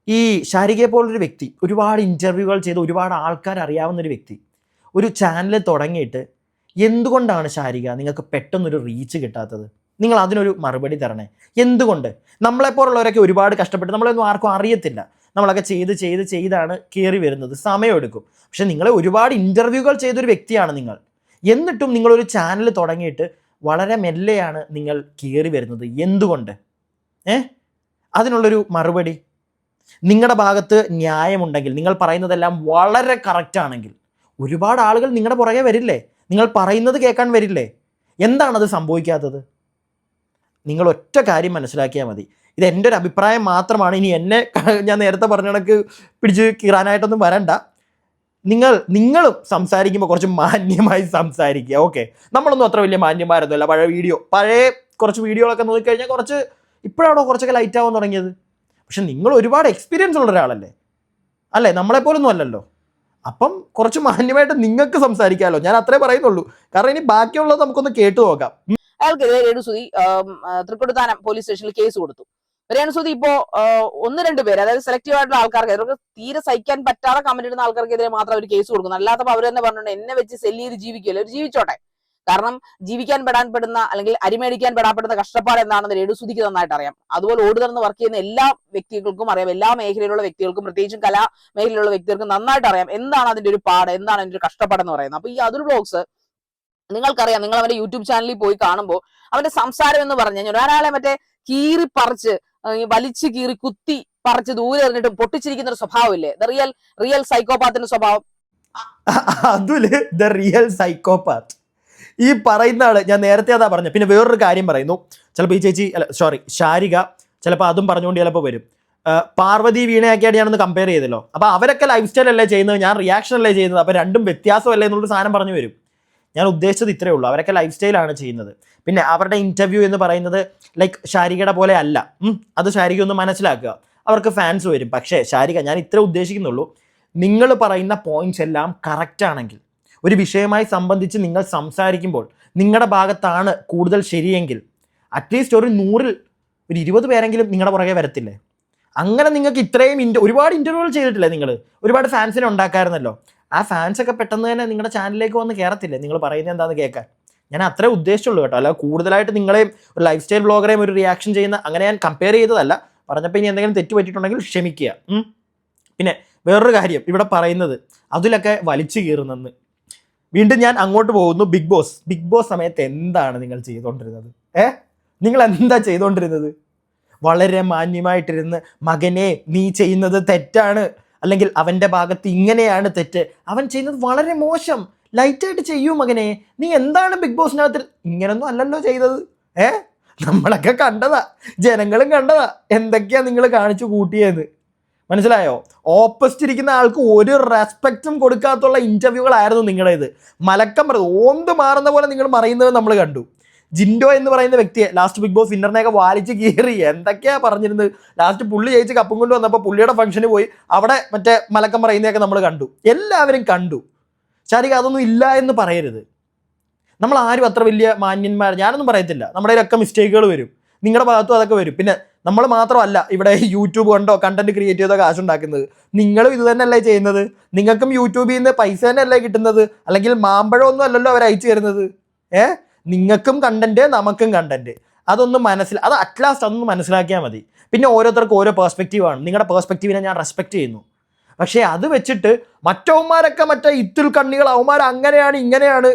ഈ ശാരികയെ പോലൊരു വ്യക്തി, ഒരുപാട് ഇൻ്റർവ്യൂകൾ ചെയ്ത് ഒരുപാട് ആൾക്കാർ അറിയാവുന്നൊരു വ്യക്തി, ഒരു ചാനൽ തുടങ്ങിയിട്ട് എന്തുകൊണ്ടാണ് ശാരിക നിങ്ങൾക്ക് പെട്ടെന്നൊരു റീച്ച് കിട്ടാത്തത്? നിങ്ങൾ അതിനൊരു മറുപടി തരണേ. എന്തുകൊണ്ട്? നമ്മളെപ്പോലുള്ളവരൊക്കെ ഒരുപാട് കഷ്ടപ്പെട്ട്, നമ്മളൊന്നും ആർക്കും അറിയത്തില്ല, നമ്മളൊക്കെ ചെയ്താണ് കയറി വരുന്നത്, സമയമെടുക്കും. പക്ഷെ നിങ്ങളെ ഒരുപാട് ഇൻ്റർവ്യൂകൾ ചെയ്തൊരു വ്യക്തിയാണ് നിങ്ങൾ. എന്നിട്ടും നിങ്ങളൊരു ചാനൽ തുടങ്ങിയിട്ട് വളരെ മെല്ലെയാണ് നിങ്ങൾ കയറി വരുന്നത്. എന്തുകൊണ്ട്? അതിനുള്ളൊരു മറുപടി. നിങ്ങളുടെ ഭാഗത്ത് ന്യായമുണ്ടെങ്കിൽ, നിങ്ങൾ പറയുന്നതെല്ലാം വളരെ കറക്റ്റാണെങ്കിൽ ഒരുപാട് ആളുകൾ നിങ്ങളുടെ പുറകെ വരില്ലേ? നിങ്ങൾ പറയുന്നത് കേൾക്കാൻ വരില്ലേ? എന്താണത് സംഭവിക്കാത്തത്? നിങ്ങൾ ഒറ്റ കാര്യം മനസ്സിലാക്കിയാൽ മതി. ഇത് എൻ്റെ ഒരു അഭിപ്രായം മാത്രമാണ്. ഇനി എന്നെ ഞാൻ നേരത്തെ പറഞ്ഞ കണക്ക് പിടിച്ച് കീറാനായിട്ടൊന്നും വരണ്ട. നിങ്ങളും സംസാരിക്കുമ്പോൾ കുറച്ച് മാന്യമായി സംസാരിക്കുക. ഓക്കെ, നമ്മളൊന്നും അത്ര വലിയ മാന്യന്മാരൊന്നുമല്ല. പഴയ കുറച്ച് വീഡിയോകളൊക്കെ നോക്കിക്കഴിഞ്ഞാൽ കുറച്ച് ഇപ്പോഴാണോ കുറച്ചൊക്കെ ലൈറ്റ് ആവാൻ തുടങ്ങിയത്. പക്ഷെ നിങ്ങൾ ഒരുപാട് എക്സ്പീരിയൻസ് ഉള്ള ഒരാളല്ലേ, അല്ലേ? നമ്മളെപ്പോലൊന്നും അല്ലല്ലോ. അപ്പം കുറച്ച് മാന്യമായിട്ട് നിങ്ങൾക്ക് സംസാരിക്കാമല്ലോ. ഞാൻ അത്രേ പറയുന്നുള്ളൂ. കാരണം ഇനി ബാക്കിയുള്ളത് നമുക്കൊന്ന് കേട്ടു നോക്കാം. അയാൾക്കെതിരെ രേണുസുതി തൃക്കൊടിത്താനം പോലീസ് സ്റ്റേഷനിൽ കേസ് കൊടുത്തു. രേണുസുതി ഇപ്പോ 1-2 പേര്, അതായത് സെലക്റ്റീവ് ആയിട്ടുള്ള ആൾക്കാർക്ക്, അവർക്ക് തീരെ സഹിക്കാൻ പറ്റാതെ കമന്റ് ഇടുന്ന ആൾക്കാർക്കെതിരെ മാത്രം അവർ കേസ് കൊടുക്കുന്നു. അല്ലാത്തപ്പോൾ അവർ തന്നെ പറഞ്ഞിട്ടുണ്ട് എന്നെ വെച്ച് സെല്ല് ചെയ്ത് ജീവിക്കുമല്ലോ. അവർ ജീവിച്ചോട്ടെ. കാരണം ജീവിക്കാൻ പെടാൻപ്പെടുന്ന അല്ലെങ്കിൽ അരിമേടിക്കാൻ പെടാപ്പെടുന്ന കഷ്ടപ്പാട് എന്താണെന്ന് രേണുസുതിക്ക് നന്നായിട്ട് അറിയാം. അതുപോലെ ഓടുതർന്ന് വർക്ക് ചെയ്യുന്ന എല്ലാ വ്യക്തികൾക്കും അറിയാം. എല്ലാ മേഖലയിലുള്ള വ്യക്തികൾക്കും, പ്രത്യേകിച്ചും കലാ മേഖലയിലുള്ള വ്യക്തികൾക്കും നന്നായിട്ട് അറിയാം എന്താണ് അതിന്റെ ഒരു പാട്, എന്താണ് അതിന്റെ ഒരു കഷ്ടപ്പാടെന്ന് പറയുന്നത്. അപ്പൊ ഈ അതുൽ വ്ലോഗ്സ് നിങ്ങൾക്കറിയാം. നിങ്ങൾ അവന്റെ യൂട്യൂബ് ചാനലിൽ പോയി കാണുമ്പോൾ അവന്റെ സംസാരം എന്ന് പറഞ്ഞു കഴിഞ്ഞാൽ ഒരാളെ മറ്റേ കീറി പറിച്ച് വലിച്ചു കീറി കുത്തി പറിച്ച് ദൂരെ എറിഞ്ഞിട്ട് പൊട്ടിച്ചിരിക്കുന്ന ഒരു സ്വഭാവമില്ലേ? റിയൽ സൈക്കോപാത്തിന്റെ സ്വഭാവം. Atul the real psychopath. ഈ പറയുന്ന ആള്, ഞാൻ നേരത്തെ അതാ പറഞ്ഞു. പിന്നെ വേറൊരു കാര്യം പറയുന്നു. ചിലപ്പോൾ ഈ ശാരിക ചിലപ്പോൾ അതും പറഞ്ഞുകൊണ്ട് ചിലപ്പോൾ വരും. പാർവതി വീണയൊക്കെയായിട്ട് ഞാനൊന്ന് കമ്പയർ ചെയ്തല്ലോ. അപ്പോൾ അവരൊക്കെ ലൈഫ് സ്റ്റൈൽ അല്ലേ ചെയ്യുന്നത്, ഞാൻ റിയാക്ഷൻ അല്ലേ ചെയ്യുന്നത്. അപ്പോൾ രണ്ടും വ്യത്യാസമല്ലേ എന്നുള്ളൊരു സാധനം പറഞ്ഞു വരും. ഞാൻ ഉദ്ദേശിച്ചത് ഇത്രയേ ഉള്ളൂ. അവരൊക്കെ ലൈഫ് സ്റ്റൈലാണ് ചെയ്യുന്നത്. പിന്നെ അവരുടെ ഇൻ്റർവ്യൂ എന്ന് പറയുന്നത് ലൈക്ക് ശാരികയുടെ പോലെ അല്ല. അത് ശാരിക ഒന്ന് മനസ്സിലാക്കുക. അവർക്ക് ഫാൻസ് വരും. പക്ഷേ ശാരിക, ഞാൻ ഇത്ര ഉദ്ദേശിക്കുന്നുള്ളൂ, നിങ്ങൾ പറയുന്ന പോയിന്റ്സ് എല്ലാം കറക്റ്റ് ആണെങ്കിൽ, ഒരു വിഷയമായി സംബന്ധിച്ച് നിങ്ങൾ സംസാരിക്കുമ്പോൾ നിങ്ങളുടെ ഭാഗത്താണ് കൂടുതൽ ശരിയെങ്കിൽ അറ്റ്ലീസ്റ്റ് ഒരു 100-ൽ ഒരു 20 പേരെങ്കിലും നിങ്ങളുടെ പുറകെ വരത്തില്ലേ? അങ്ങനെ നിങ്ങൾക്ക് ഇത്രയും ഒരുപാട് ഇൻ്റർവ്യൂകൾ ചെയ്തിട്ടില്ലേ? നിങ്ങൾ ഒരുപാട് ഫാൻസിനെ ഉണ്ടാക്കാമായിരുന്നല്ലോ. ആ ഫാൻസൊക്കെ പെട്ടെന്ന് തന്നെ നിങ്ങളുടെ ചാനലിലേക്ക് വന്ന് കയറത്തില്ലേ? നിങ്ങൾ പറയുന്നത് എന്താണെന്ന് കേൾക്കാൻ. ഞാൻ അത്രേ ഉദ്ദേശിച്ചുള്ളൂ കേട്ടോ. അല്ല കൂടുതലായിട്ട് നിങ്ങളെയും ഒരു ലൈഫ് സ്റ്റൈൽ ബ്ലോഗറെയും ഒരു റിയാക്ഷൻ ചെയ്യുന്ന അങ്ങനെ ഞാൻ കമ്പയർ ചെയ്തതല്ല. പറഞ്ഞപ്പോൾ ഇനി എന്തെങ്കിലും തെറ്റ് പറ്റിയിട്ടുണ്ടെങ്കിൽ ക്ഷമിക്കുക. പിന്നെ വേറൊരു കാര്യം ഇവിടെ പറയുന്നത് അതിലൊക്കെ വലിച്ചു കീറുന്നെന്ന്. വീണ്ടും ഞാൻ അങ്ങോട്ട് പോകുന്നു. ബിഗ് ബോസ് സമയത്ത് എന്താണ് നിങ്ങൾ ചെയ്തുകൊണ്ടിരുന്നത്? നിങ്ങൾ എന്താ ചെയ്തുകൊണ്ടിരുന്നത്? വളരെ മാന്യമായിട്ടിരുന്ന് മകനെ നീ ചെയ്യുന്നത് തെറ്റാണ്, അല്ലെങ്കിൽ അവൻ്റെ ഭാഗത്ത് ഇങ്ങനെയാണ് തെറ്റ്, അവൻ ചെയ്യുന്നത് വളരെ മോശം, ലൈറ്റായിട്ട് ചെയ്യൂ മകനെ, നീ എന്താണ് ബിഗ് ബോസിനകത്ത് ഇങ്ങനൊന്നും അല്ലല്ലോ ചെയ്തത്. നമ്മളൊക്കെ കണ്ടതാ, ജനങ്ങളും കണ്ടതാ എന്തൊക്കെയാ നിങ്ങൾ കാണിച്ചു കൂട്ടിയെന്ന്. മനസ്സിലായോ? ഓപ്പോസിറ്റ് ഇരിക്കുന്ന ആൾക്ക് ഒരു റെസ്പെക്റ്റും കൊടുക്കാത്തുള്ള ഇൻ്റർവ്യൂകളായിരുന്നു നിങ്ങളുടേത്. മലക്കം പറഞ്ഞു ഓന്ത് മാറുന്ന പോലെ നിങ്ങൾ മറിയുന്നത് നമ്മൾ കണ്ടു. ജിൻഡോ എന്ന് പറയുന്ന വ്യക്തിയെ ലാസ്റ്റ് ബിഗ് ബോസ് വിന്നറിനെയൊക്കെ വാലിച്ച് കീറി എന്തൊക്കെയാ പറഞ്ഞിരുന്നത്. ലാസ്റ്റ് പുള്ളി ജയിച്ച് കപ്പും കൊണ്ട് വന്നപ്പോൾ പുള്ളിയുടെ ഫംഗ്ഷന് പോയി അവിടെ മറ്റേ മലക്കം പറയുന്നതൊക്കെ നമ്മൾ കണ്ടു, എല്ലാവരും കണ്ടു. ശരിക്കും അതൊന്നും ഇല്ല എന്ന് പറയരുത്. നമ്മൾ ആരും അത്ര വലിയ മാന്യന്മാർ ഞാനൊന്നും പറയത്തില്ല. നമ്മുടെ കയ്യിലൊക്കെ മിസ്റ്റേക്കുകൾ വരും, നിങ്ങളുടെ ഭാഗത്തും അതൊക്കെ വരും. പിന്നെ നമ്മൾ മാത്രമല്ല ഇവിടെ യൂട്യൂബ് കണ്ടോ കണ്ടന്റ് ക്രിയേറ്റ് ചെയ്തോ കാശുണ്ടാക്കുന്നത്, നിങ്ങളും ഇത് തന്നെയല്ലേ ചെയ്യുന്നത്. നിങ്ങൾക്കും യൂട്യൂബിൽ നിന്ന് പൈസ തന്നെയല്ലേ കിട്ടുന്നത്, അല്ലെങ്കിൽ മാമ്പഴമൊന്നും അല്ലല്ലോ അവർ അയച്ചു തരുന്നത്. നിങ്ങൾക്കും കണ്ടന്റ് നമുക്കും കണ്ടന്റ്. അതൊന്നും അത് അറ്റ്ലാസ്റ്റ് അതൊന്നും മനസ്സിലാക്കിയാൽ മതി. പിന്നെ ഓരോരുത്തർക്കും ഓരോ പെർസ്പെക്റ്റീവാണ്. നിങ്ങളുടെ പെർസ്പെക്റ്റീവിനെ ഞാൻ റെസ്പെക്റ്റ് ചെയ്യുന്നു. പക്ഷേ അത് വെച്ചിട്ട് മറ്റവന്മാരൊക്കെ മറ്റേ ഇത്തിൽ കണ്ണികൾ, അവന്മാർ അങ്ങനെയാണ് ഇങ്ങനെയാണ്.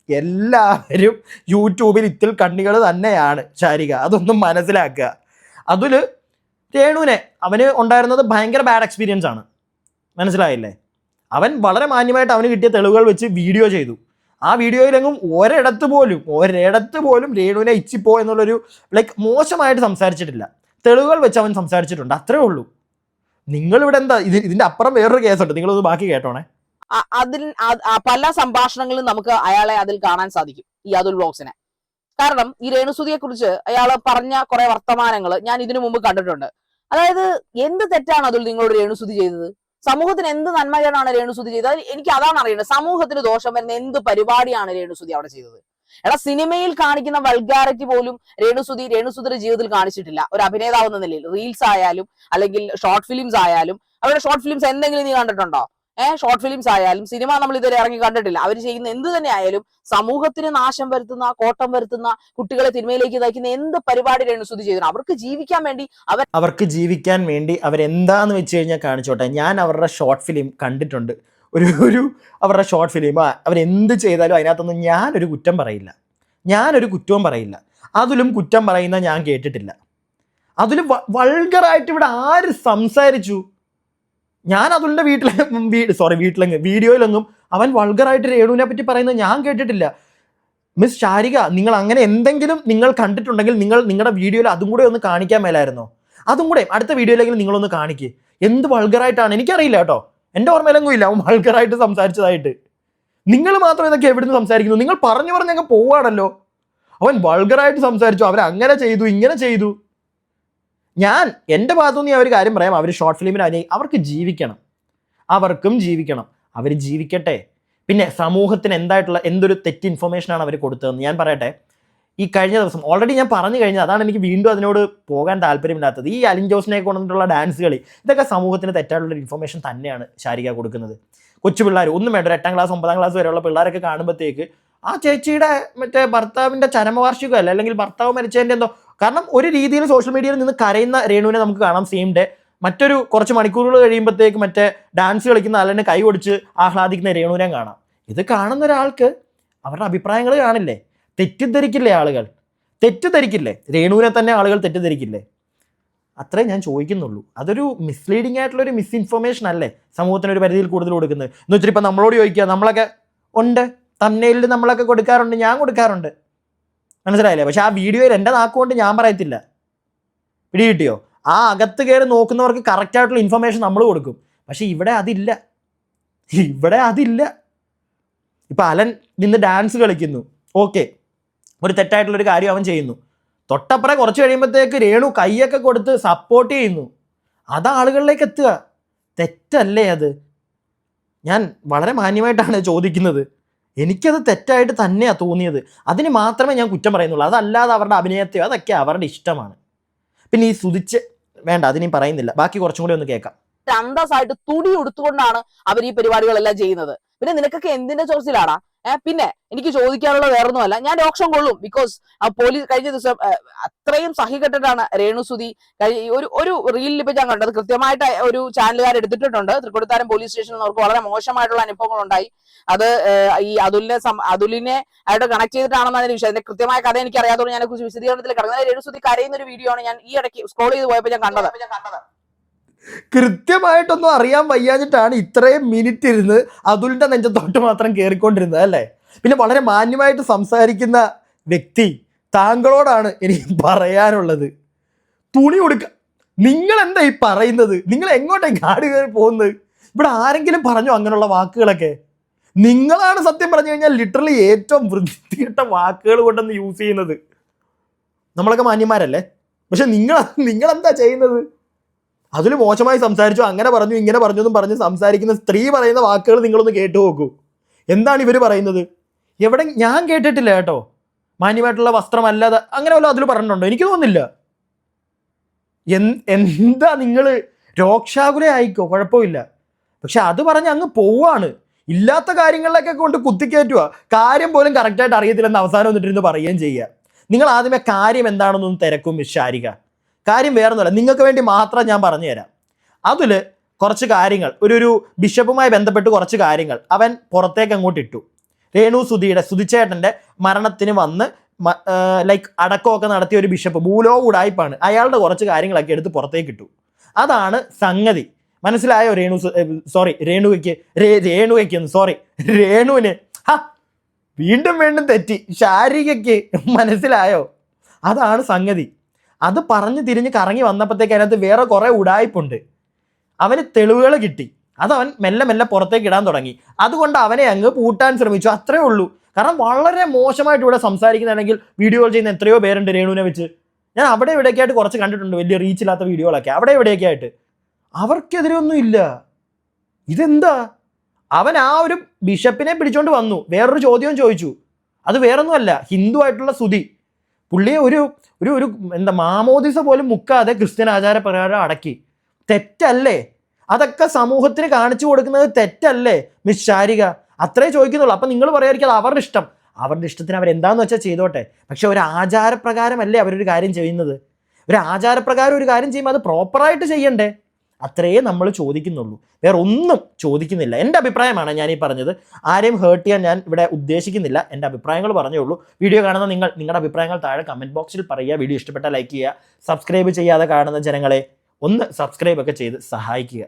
എല്ലാവരും യൂട്യൂബിൽ ഇത്തിൽ കണ്ണികൾ തന്നെയാണ് ശാരിക, അതൊന്നും മനസ്സിലാക്കുക. അതിൽ രേണുവിനെ അവന് ഉണ്ടായിരുന്നത് ഭയങ്കര ബാഡ് എക്സ്പീരിയൻസ് ആണ്, മനസ്സിലായില്ലേ? അവൻ വളരെ മാന്യമായിട്ട് അവന് കിട്ടിയ തെളിവുകൾ വെച്ച് വീഡിയോ ചെയ്തു. ആ വീഡിയോയിലെങ്ങും ഒരിടത്ത് പോലും രേണുവിനെ ഇച്ചിപ്പോ എന്നുള്ളൊരു മോശമായിട്ട് സംസാരിച്ചിട്ടില്ല. തെളിവുകൾ വെച്ച് അവൻ സംസാരിച്ചിട്ടുണ്ട്, അത്രേ ഉള്ളൂ. നിങ്ങളിവിടെ എന്താ ഇതിന്റെ അപ്പുറം വേറൊരു കേസുണ്ട്, നിങ്ങളൊന്ന് ബാക്കി കേട്ടോണേ. അതിൽ പല സംഭാഷണങ്ങളും നമുക്ക് അയാളെ അതിൽ കാണാൻ സാധിക്കും, ഈ അതുൽ വ്ലോഗ്സിനെ. കാരണം ഈ രേണുസുതിയെ കുറിച്ച് അയാൾ പറഞ്ഞ കുറെ വർത്തമാനങ്ങൾ ഞാൻ ഇതിനു മുമ്പ് കണ്ടിട്ടുണ്ട്. അതായത് എന്ത് തെറ്റാണ് അതുൽ നിങ്ങളോട് രേണുസുതി ചെയ്തത്? സമൂഹത്തിന് എന്ത് നന്മകേടാണ് രേണുസുതി ചെയ്തത്? എനിക്ക് അതാണ് അറിയേണ്ടത്. സമൂഹത്തിന് ദോഷം വരുന്ന എന്ത് പരിപാടിയാണ് രേണുസുതി അവിടെ ചെയ്തത്? എടാ, സിനിമയിൽ കാണിക്കുന്ന വൾഗാരിറ്റി പോലും രേണുസുതിയുടെ ജീവിതത്തിൽ കാണിച്ചിട്ടില്ല. ഒരു അഭിനേതാവ് എന്ന നിലയിൽ റീൽസ് ആയാലും അല്ലെങ്കിൽ ഷോർട്ട് ഫിലിംസ് ആയാലും, അവരുടെ ഷോർട്ട് ഫിലിംസ് എന്തെങ്കിലും നീ കണ്ടിട്ടുണ്ടോ? ഷോർട്ട് ഫിലിംസ് ആയാലും സിനിമ നമ്മൾ ഇതുവരെ ഇറങ്ങി കണ്ടിട്ടില്ല. അവർ ചെയ്യുന്ന എന്ത് തന്നെ ആയാലും സമൂഹത്തിന് നാശം വരുത്തുന്ന, കോട്ടം വരുത്തുന്ന, കുട്ടികളെ തിന്മയിലേക്ക് നയിക്കുന്ന എന്ത് പരിപാടി രേണുസുതി ചെയ്തു? അവർക്ക് ജീവിക്കാൻ വേണ്ടി അവരെന്താന്ന് വെച്ച് കഴിഞ്ഞാൽ കാണിച്ചോട്ടെ. ഞാൻ അവരുടെ ഷോർട്ട് ഫിലിം കണ്ടിട്ടുണ്ട്. ഒരു അവരുടെ ഷോർട്ട് ഫിലിം അവരെന്ത് ചെയ്താലും അതിനകത്തൊന്നും ഞാനൊരു കുറ്റവും പറയില്ല. അതിലും കുറ്റം പറയുന്ന ഞാൻ കേട്ടിട്ടില്ല. അതിലും വൾഗറായിട്ട് ഇവിടെ ആര് സംസാരിച്ചു? ഞാൻ അതുലിൻ്റെ വീഡിയോയിലൊന്നും അവൻ വൾഗറായിട്ട് രേണുവിനെ പറ്റി പറയുന്നത് ഞാൻ കേട്ടിട്ടില്ല. മിസ് ശാരിക, നിങ്ങൾ അങ്ങനെ എന്തെങ്കിലും നിങ്ങൾ കണ്ടിട്ടുണ്ടെങ്കിൽ നിങ്ങളുടെ വീഡിയോയിൽ അതും കൂടെ ഒന്ന് കാണിക്കാൻ മേലായിരുന്നോ? അതും കൂടെ അടുത്ത വീഡിയോയിലെങ്കിലും നിങ്ങളൊന്ന് കാണിക്കുക. എന്ത് വൾഗറായിട്ടാണ് എനിക്കറിയില്ല കേട്ടോ, എൻ്റെ ഓർമ്മയിലെങ്ങും ഇല്ല അവൻ വൾഗറായിട്ട് സംസാരിച്ചതായിട്ട്. നിങ്ങൾ മാത്രം ഇതൊക്കെ എവിടുന്ന് സംസാരിക്കുന്നു? നിങ്ങൾ പറഞ്ഞങ്ങ് പോവുകയാണല്ലോ. അവൻ വൾഗറായിട്ട് സംസാരിച്ചു, അവരങ്ങനെ ചെയ്തു ഇങ്ങനെ ചെയ്തു. എൻ്റെ ഭാഗത്തുനിന്ന് ഞാൻ ഒരു കാര്യം പറയാം, അവർ ഷോർട്ട് ഫിലിമിന് അവർക്ക് ജീവിക്കണം, അവർക്കും ജീവിക്കണം, അവർ ജീവിക്കട്ടെ. പിന്നെ സമൂഹത്തിന് എന്തൊരു തെറ്റ് ഇൻഫർമേഷനാണ് അവർ കൊടുത്തതെന്ന് ഞാൻ പറയട്ടെ. ഈ കഴിഞ്ഞ ദിവസം ഓൾറെഡി ഞാൻ പറഞ്ഞു കഴിഞ്ഞത്, അതാണ് എനിക്ക് വീണ്ടും അതിനോട് പോകാൻ താല്പര്യമില്ലാത്തത്. ഈ അലിൻ ജോസിനെ കൊണ്ടിട്ടുള്ള ഡാൻസ് കളി, ഇതൊക്കെ സമൂഹത്തിന് തെറ്റായിട്ടുള്ള ഇൻഫർമേഷൻ തന്നെയാണ് ശാരിക കൊടുക്കുന്നത്. കൊച്ചു പിള്ളേർ ഒന്നും വേണ്ട, 8ാം ക്ലാസ് 9ാം ക്ലാസ് വരെയുള്ള പിള്ളേരൊക്കെ കാണുമ്പോഴത്തേക്ക് ആ ചേച്ചിയുടെ മറ്റേ ഭർത്താവിൻ്റെ ചരമവാർഷികമല്ല, അല്ലെങ്കിൽ ഭർത്താവ് മരിച്ചതിൻ്റെ എന്തോ, കാരണം ഒരു രീതിയിൽ സോഷ്യൽ മീഡിയയിൽ നിന്ന് കരയുന്ന രേണുവിനെ നമുക്ക് കാണാം. സെയിം ഡേ മറ്റൊരു കുറച്ച് മണിക്കൂറുകൾ കഴിയുമ്പോഴത്തേക്ക് മറ്റേ ഡാൻസ് കളിക്കുന്ന അല്ലെന്നെ കൈ ഒടിച്ച് ആഹ്ലാദിക്കുന്ന രേണുവിനെ കാണാം. ഇത് കാണുന്ന ഒരാൾക്ക് അവരുടെ അഭിപ്രായങ്ങൾ കാണില്ലേ? തെറ്റിദ്ധരിക്കില്ലേ ആളുകൾ? രേണുവിനെ തന്നെ ആളുകൾ തെറ്റിദ്ധരിക്കില്ലേ? അത്രേ ഞാൻ ചോദിക്കുന്നുള്ളൂ. അതൊരു മിസ്ലീഡിംഗ് ആയിട്ടുള്ളൊരു മിസ്ഇൻഫർമേഷൻ അല്ലേ സമൂഹത്തിനൊരു പരിധിയിൽ കൂടുതൽ കൊടുക്കുന്നത് എന്ന് വെച്ചിട്ട് ഇപ്പം നമ്മളോട് ചോദിക്കുക, നമ്മളൊക്കെ ഉണ്ട് തമ്നെയിലിൽ നമ്മളൊക്കെ കൊടുക്കാറുണ്ട്, ഞാൻ കൊടുക്കാറുണ്ട്, മനസ്സിലായില്ലേ? പക്ഷെ ആ വീഡിയോയിൽ എൻ്റെ നാക്കുകൊണ്ട് ഞാൻ പറയത്തില്ല. പിടികിട്ടിയോ? ആ അകത്ത് കയറി നോക്കുന്നവർക്ക് കറക്റ്റായിട്ടുള്ള ഇൻഫർമേഷൻ നമ്മൾ കൊടുക്കും. പക്ഷെ ഇവിടെ അതില്ല. ഇപ്പം അലൻ നിന്ന് ഡാൻസ് കളിക്കുന്നു, ഓക്കെ, ഒരു തെറ്റായിട്ടുള്ളൊരു കാര്യം അവൻ ചെയ്യുന്നു. തൊട്ടപ്പുറം കുറച്ച് കഴിയുമ്പോഴത്തേക്ക് രേണു കൈയൊക്കെ കൊടുത്ത് സപ്പോർട്ട് ചെയ്യുന്നു. അത് ആളുകളിലേക്ക് എത്തുക തെറ്റല്ലേ? അത് ഞാൻ വളരെ മാന്യമായിട്ടാണ് ചോദിക്കുന്നത്. എനിക്കത് തെറ്റായിട്ട് തന്നെയാണ് തോന്നിയത്. അതിന് മാത്രമേ ഞാൻ കുറ്റം പറയുന്നുള്ളൂ. അതല്ലാതെ അവരുടെ അഭിനയത്തെയോ അതൊക്കെ അവരുടെ ഇഷ്ടമാണ്. പിന്നെ ഈ സുതിച്ച് വേണ്ട, അതിനി പറയുന്നില്ല, ബാക്കി കുറച്ചും കൂടി ഒന്ന് കേൾക്കാം. അന്തസ്സായിട്ട് തുടി ഉടുത്തുകൊണ്ടാണ് അവർ ഈ പരിപാടികളെല്ലാം ചെയ്യുന്നത്. പിന്നെ നിനക്കൊക്കെ എന്തിന്റെ ചോർച്ചിലാടാ? പിന്നെ എനിക്ക് ചോദിക്കാനുള്ള വേറൊന്നുമല്ല, ഞാൻ രോക്ഷം കൊള്ളും. ബിക്കോസ് പോലീസ് കഴിഞ്ഞ ദിവസം അത്രയും സഹികെട്ടിട്ടാണ് രേണുസുതി ഒരു റീലിൽ ഇപ്പൊ ഞാൻ കണ്ടത്. കൃത്യമായിട്ട് ഒരു ചാനലുകാർ എടുത്തിട്ടുണ്ട്. തൃക്കൊടിത്താനം പോലീസ് സ്റ്റേഷനിൽ അവർക്ക് വളരെ മോശമായിട്ടുള്ള അനുഭവങ്ങൾ ഉണ്ടായി. അത് ഈ അതുലിനെ ആയിട്ട് കണക്ട് ചെയ്തിട്ടാണെന്ന് അതിന് വിഷയം. അതിന്റെ കൃത്യമായ കഥ എനിക്ക് അറിയാത്തതുകൊണ്ട് ഞാൻ കുറിച്ച് വിശദീകരണത്തിൽ കിടക്കുന്നത്. രേണുസുതി കരയുന്ന ഒരു വീഡിയോ ആണ് ഞാൻ ഈ ഇടയ്ക്ക് സ്ക്രോൾ ചെയ്ത് പോയപ്പോൾ ഞാൻ കണ്ടത്. കൃത്യമായിട്ടൊന്നും അറിയാൻ വയ്യാഞ്ഞിട്ടാണ് ഇത്രയും മിനിറ്റ് ഇരുന്ന് അതുലിന്റെ നെഞ്ചത്തോട്ട് മാത്രം കയറിക്കൊണ്ടിരുന്നത് അല്ലേ? പിന്നെ വളരെ മാന്യമായിട്ട് സംസാരിക്കുന്ന വ്യക്തി താങ്കളോടാണ് എനിക്ക് പറയാനുള്ളത്. തുണി കൊടുക്ക, നിങ്ങൾ എന്താ ഈ പറയുന്നത്? നിങ്ങൾ എങ്ങോട്ടേക്ക് കാട് കയറി പോകുന്നത്? ഇവിടെ ആരെങ്കിലും പറഞ്ഞോ അങ്ങനെയുള്ള വാക്കുകളൊക്കെ? നിങ്ങളാണ് സത്യം പറഞ്ഞു കഴിഞ്ഞാൽ ലിറ്ററലി ഏറ്റവും വൃത്തികെട്ട വാക്കുകൾ കൊണ്ടൊന്ന് യൂസ് ചെയ്യുന്നത്. നമ്മളൊക്കെ മാന്യന്മാരല്ലേ? പക്ഷെ നിങ്ങളെന്താ ചെയ്യുന്നത്? അതിൽ മോശമായി സംസാരിച്ചു, അങ്ങനെ പറഞ്ഞു ഇങ്ങനെ പറഞ്ഞു എന്നും പറഞ്ഞ് സംസാരിക്കുന്ന സ്ത്രീ പറയുന്ന വാക്കുകൾ നിങ്ങളൊന്ന് കേട്ടു നോക്കൂ. എന്താണ് ഇവർ പറയുന്നത്? എവിടെ ഞാൻ കേട്ടിട്ടില്ല കേട്ടോ. മാന്യമായിട്ടുള്ള വസ്ത്രമല്ലാതെ അങ്ങനെ വല്ല അതിൽ പറഞ്ഞിട്ടുണ്ടോ? എനിക്ക് തോന്നുന്നില്ല. എന്താ നിങ്ങൾ രോക്ഷാകുല ആയിക്കോ, കുഴപ്പമില്ല. പക്ഷെ അത് പറഞ്ഞ് അങ്ങ് പോവാണ്. ഇല്ലാത്ത കാര്യങ്ങളിലൊക്കെ കൊണ്ട് കുത്തിക്കയറ്റുക. കാര്യം പോലും കറക്റ്റായിട്ട് അറിയത്തില്ലെന്ന് അവസാനം വന്നിട്ടിരുന്ന് പറയുകയും ചെയ്യുക. നിങ്ങൾ ആദ്യമേ കാര്യം എന്താണെന്നൊന്ന് തിരക്കും ശാരിക. കാര്യം വേറൊന്നുമല്ല, നിങ്ങൾക്ക് വേണ്ടി മാത്രം ഞാൻ പറഞ്ഞു തരാം. അതിൽ കുറച്ച് കാര്യങ്ങൾ ഒരു ബിഷപ്പുമായി ബന്ധപ്പെട്ട് കുറച്ച് കാര്യങ്ങൾ അവൻ പുറത്തേക്ക് അങ്ങോട്ട് ഇട്ടു. സുധിച്ചേട്ടൻ്റെ മരണത്തിന് വന്ന് ലൈക്ക് അടക്കമൊക്കെ നടത്തിയ ഒരു ബിഷപ്പ് ഭൂലോ ഉടായ്പാണ്. അയാളുടെ കുറച്ച് കാര്യങ്ങളൊക്കെ എടുത്ത് പുറത്തേക്ക് ഇട്ടു. അതാണ് സംഗതി. മനസ്സിലായോ? രേണുവിന് വീണ്ടും തെറ്റി. ശാരികയ്ക്ക് മനസ്സിലായോ? അതാണ് സംഗതി. അത് പറഞ്ഞു തിരിഞ്ഞ് കറങ്ങി വന്നപ്പോഴത്തേക്ക് അതിനകത്ത് വേറെ കുറേ ഉടായ്പുണ്ട്. അവന് തെളിവുകൾ കിട്ടി. അതവൻ മെല്ലെ പുറത്തേക്ക് ഇടാൻ തുടങ്ങി. അതുകൊണ്ട് അവനെ അങ്ങ് പൂട്ടാൻ ശ്രമിച്ചു. അത്രേ ഉള്ളൂ. കാരണം വളരെ മോശമായിട്ട് ഇവിടെ സംസാരിക്കുന്നതാണെങ്കിൽ വീഡിയോകൾ ചെയ്യുന്ന എത്രയോ പേരുണ്ട് രേണുവിനെ വെച്ച്. ഞാൻ അവിടെ ഇവിടെയൊക്കെ ആയിട്ട് കുറച്ച് കണ്ടിട്ടുണ്ട്, വലിയ റീച്ചില്ലാത്ത വീഡിയോകളൊക്കെ അവിടെ ഇവിടെയൊക്കെ ആയിട്ട്. അവർക്കെതിരെ ഒന്നും ഇല്ല. ഇതെന്താ? അവൻ ആ ഒരു ബിഷപ്പിനെ പിടിച്ചോണ്ട് വന്നു, വേറൊരു ചോദ്യവും ചോദിച്ചു. അത് വേറൊന്നുമല്ല, ഹിന്ദു ആയിട്ടുള്ള സുധി പുള്ളിയെ ഒരു മാമോദിസ പോലും മുക്കാതെ ക്രിസ്ത്യൻ ആചാരപ്രകാരം അടക്കി. തെറ്റല്ലേ? അതൊക്കെ സമൂഹത്തിന് കാണിച്ചു കൊടുക്കുന്നത് തെറ്റല്ലേ മിസ് ശാരിക? അത്രേ ചോദിക്കുന്നുള്ളൂ. അപ്പം നിങ്ങൾ പറയായിരിക്കും അത് അവരുടെ ഇഷ്ടം. അവരുടെ ഇഷ്ടത്തിന് അവരെന്താണെന്ന് വെച്ചാൽ ചെയ്തോട്ടെ. പക്ഷെ ഒരു ആചാരപ്രകാരമല്ലേ അവരൊരു കാര്യം ചെയ്യുന്നത്. ഒരു ആചാരപ്രകാരം ഒരു കാര്യം ചെയ്യുമ്പോൾ അത് പ്രോപ്പറായിട്ട് ചെയ്യണ്ടേ? അത്രയേ നമ്മൾ ചോദിക്കുന്നുള്ളൂ, വേറെ ഒന്നും ചോദിക്കുന്നില്ല. എൻ്റെ അഭിപ്രായമാണ് ഞാൻ ഈ പറഞ്ഞത്. ആരെയും ഹേർട്ട് ചെയ്യാൻ ഞാൻ ഇവിടെ ഉദ്ദേശിക്കുന്നില്ല. എൻ്റെ അഭിപ്രായങ്ങൾ പറഞ്ഞേ ഉള്ളൂ. വീഡിയോ കാണുന്ന നിങ്ങളുടെ അഭിപ്രായങ്ങൾ താഴെ കമൻറ്റ് ബോക്സിൽ പറയുക. വീഡിയോ ഇഷ്ടപ്പെട്ടാൽ ലൈക്ക് ചെയ്യുക. സബ്സ്ക്രൈബ് ചെയ്യാതെ കാണുന്ന ജനങ്ങളെ ഒന്ന് സബ്സ്ക്രൈബ് ഒക്കെ ചെയ്ത് സഹായിക്കുക.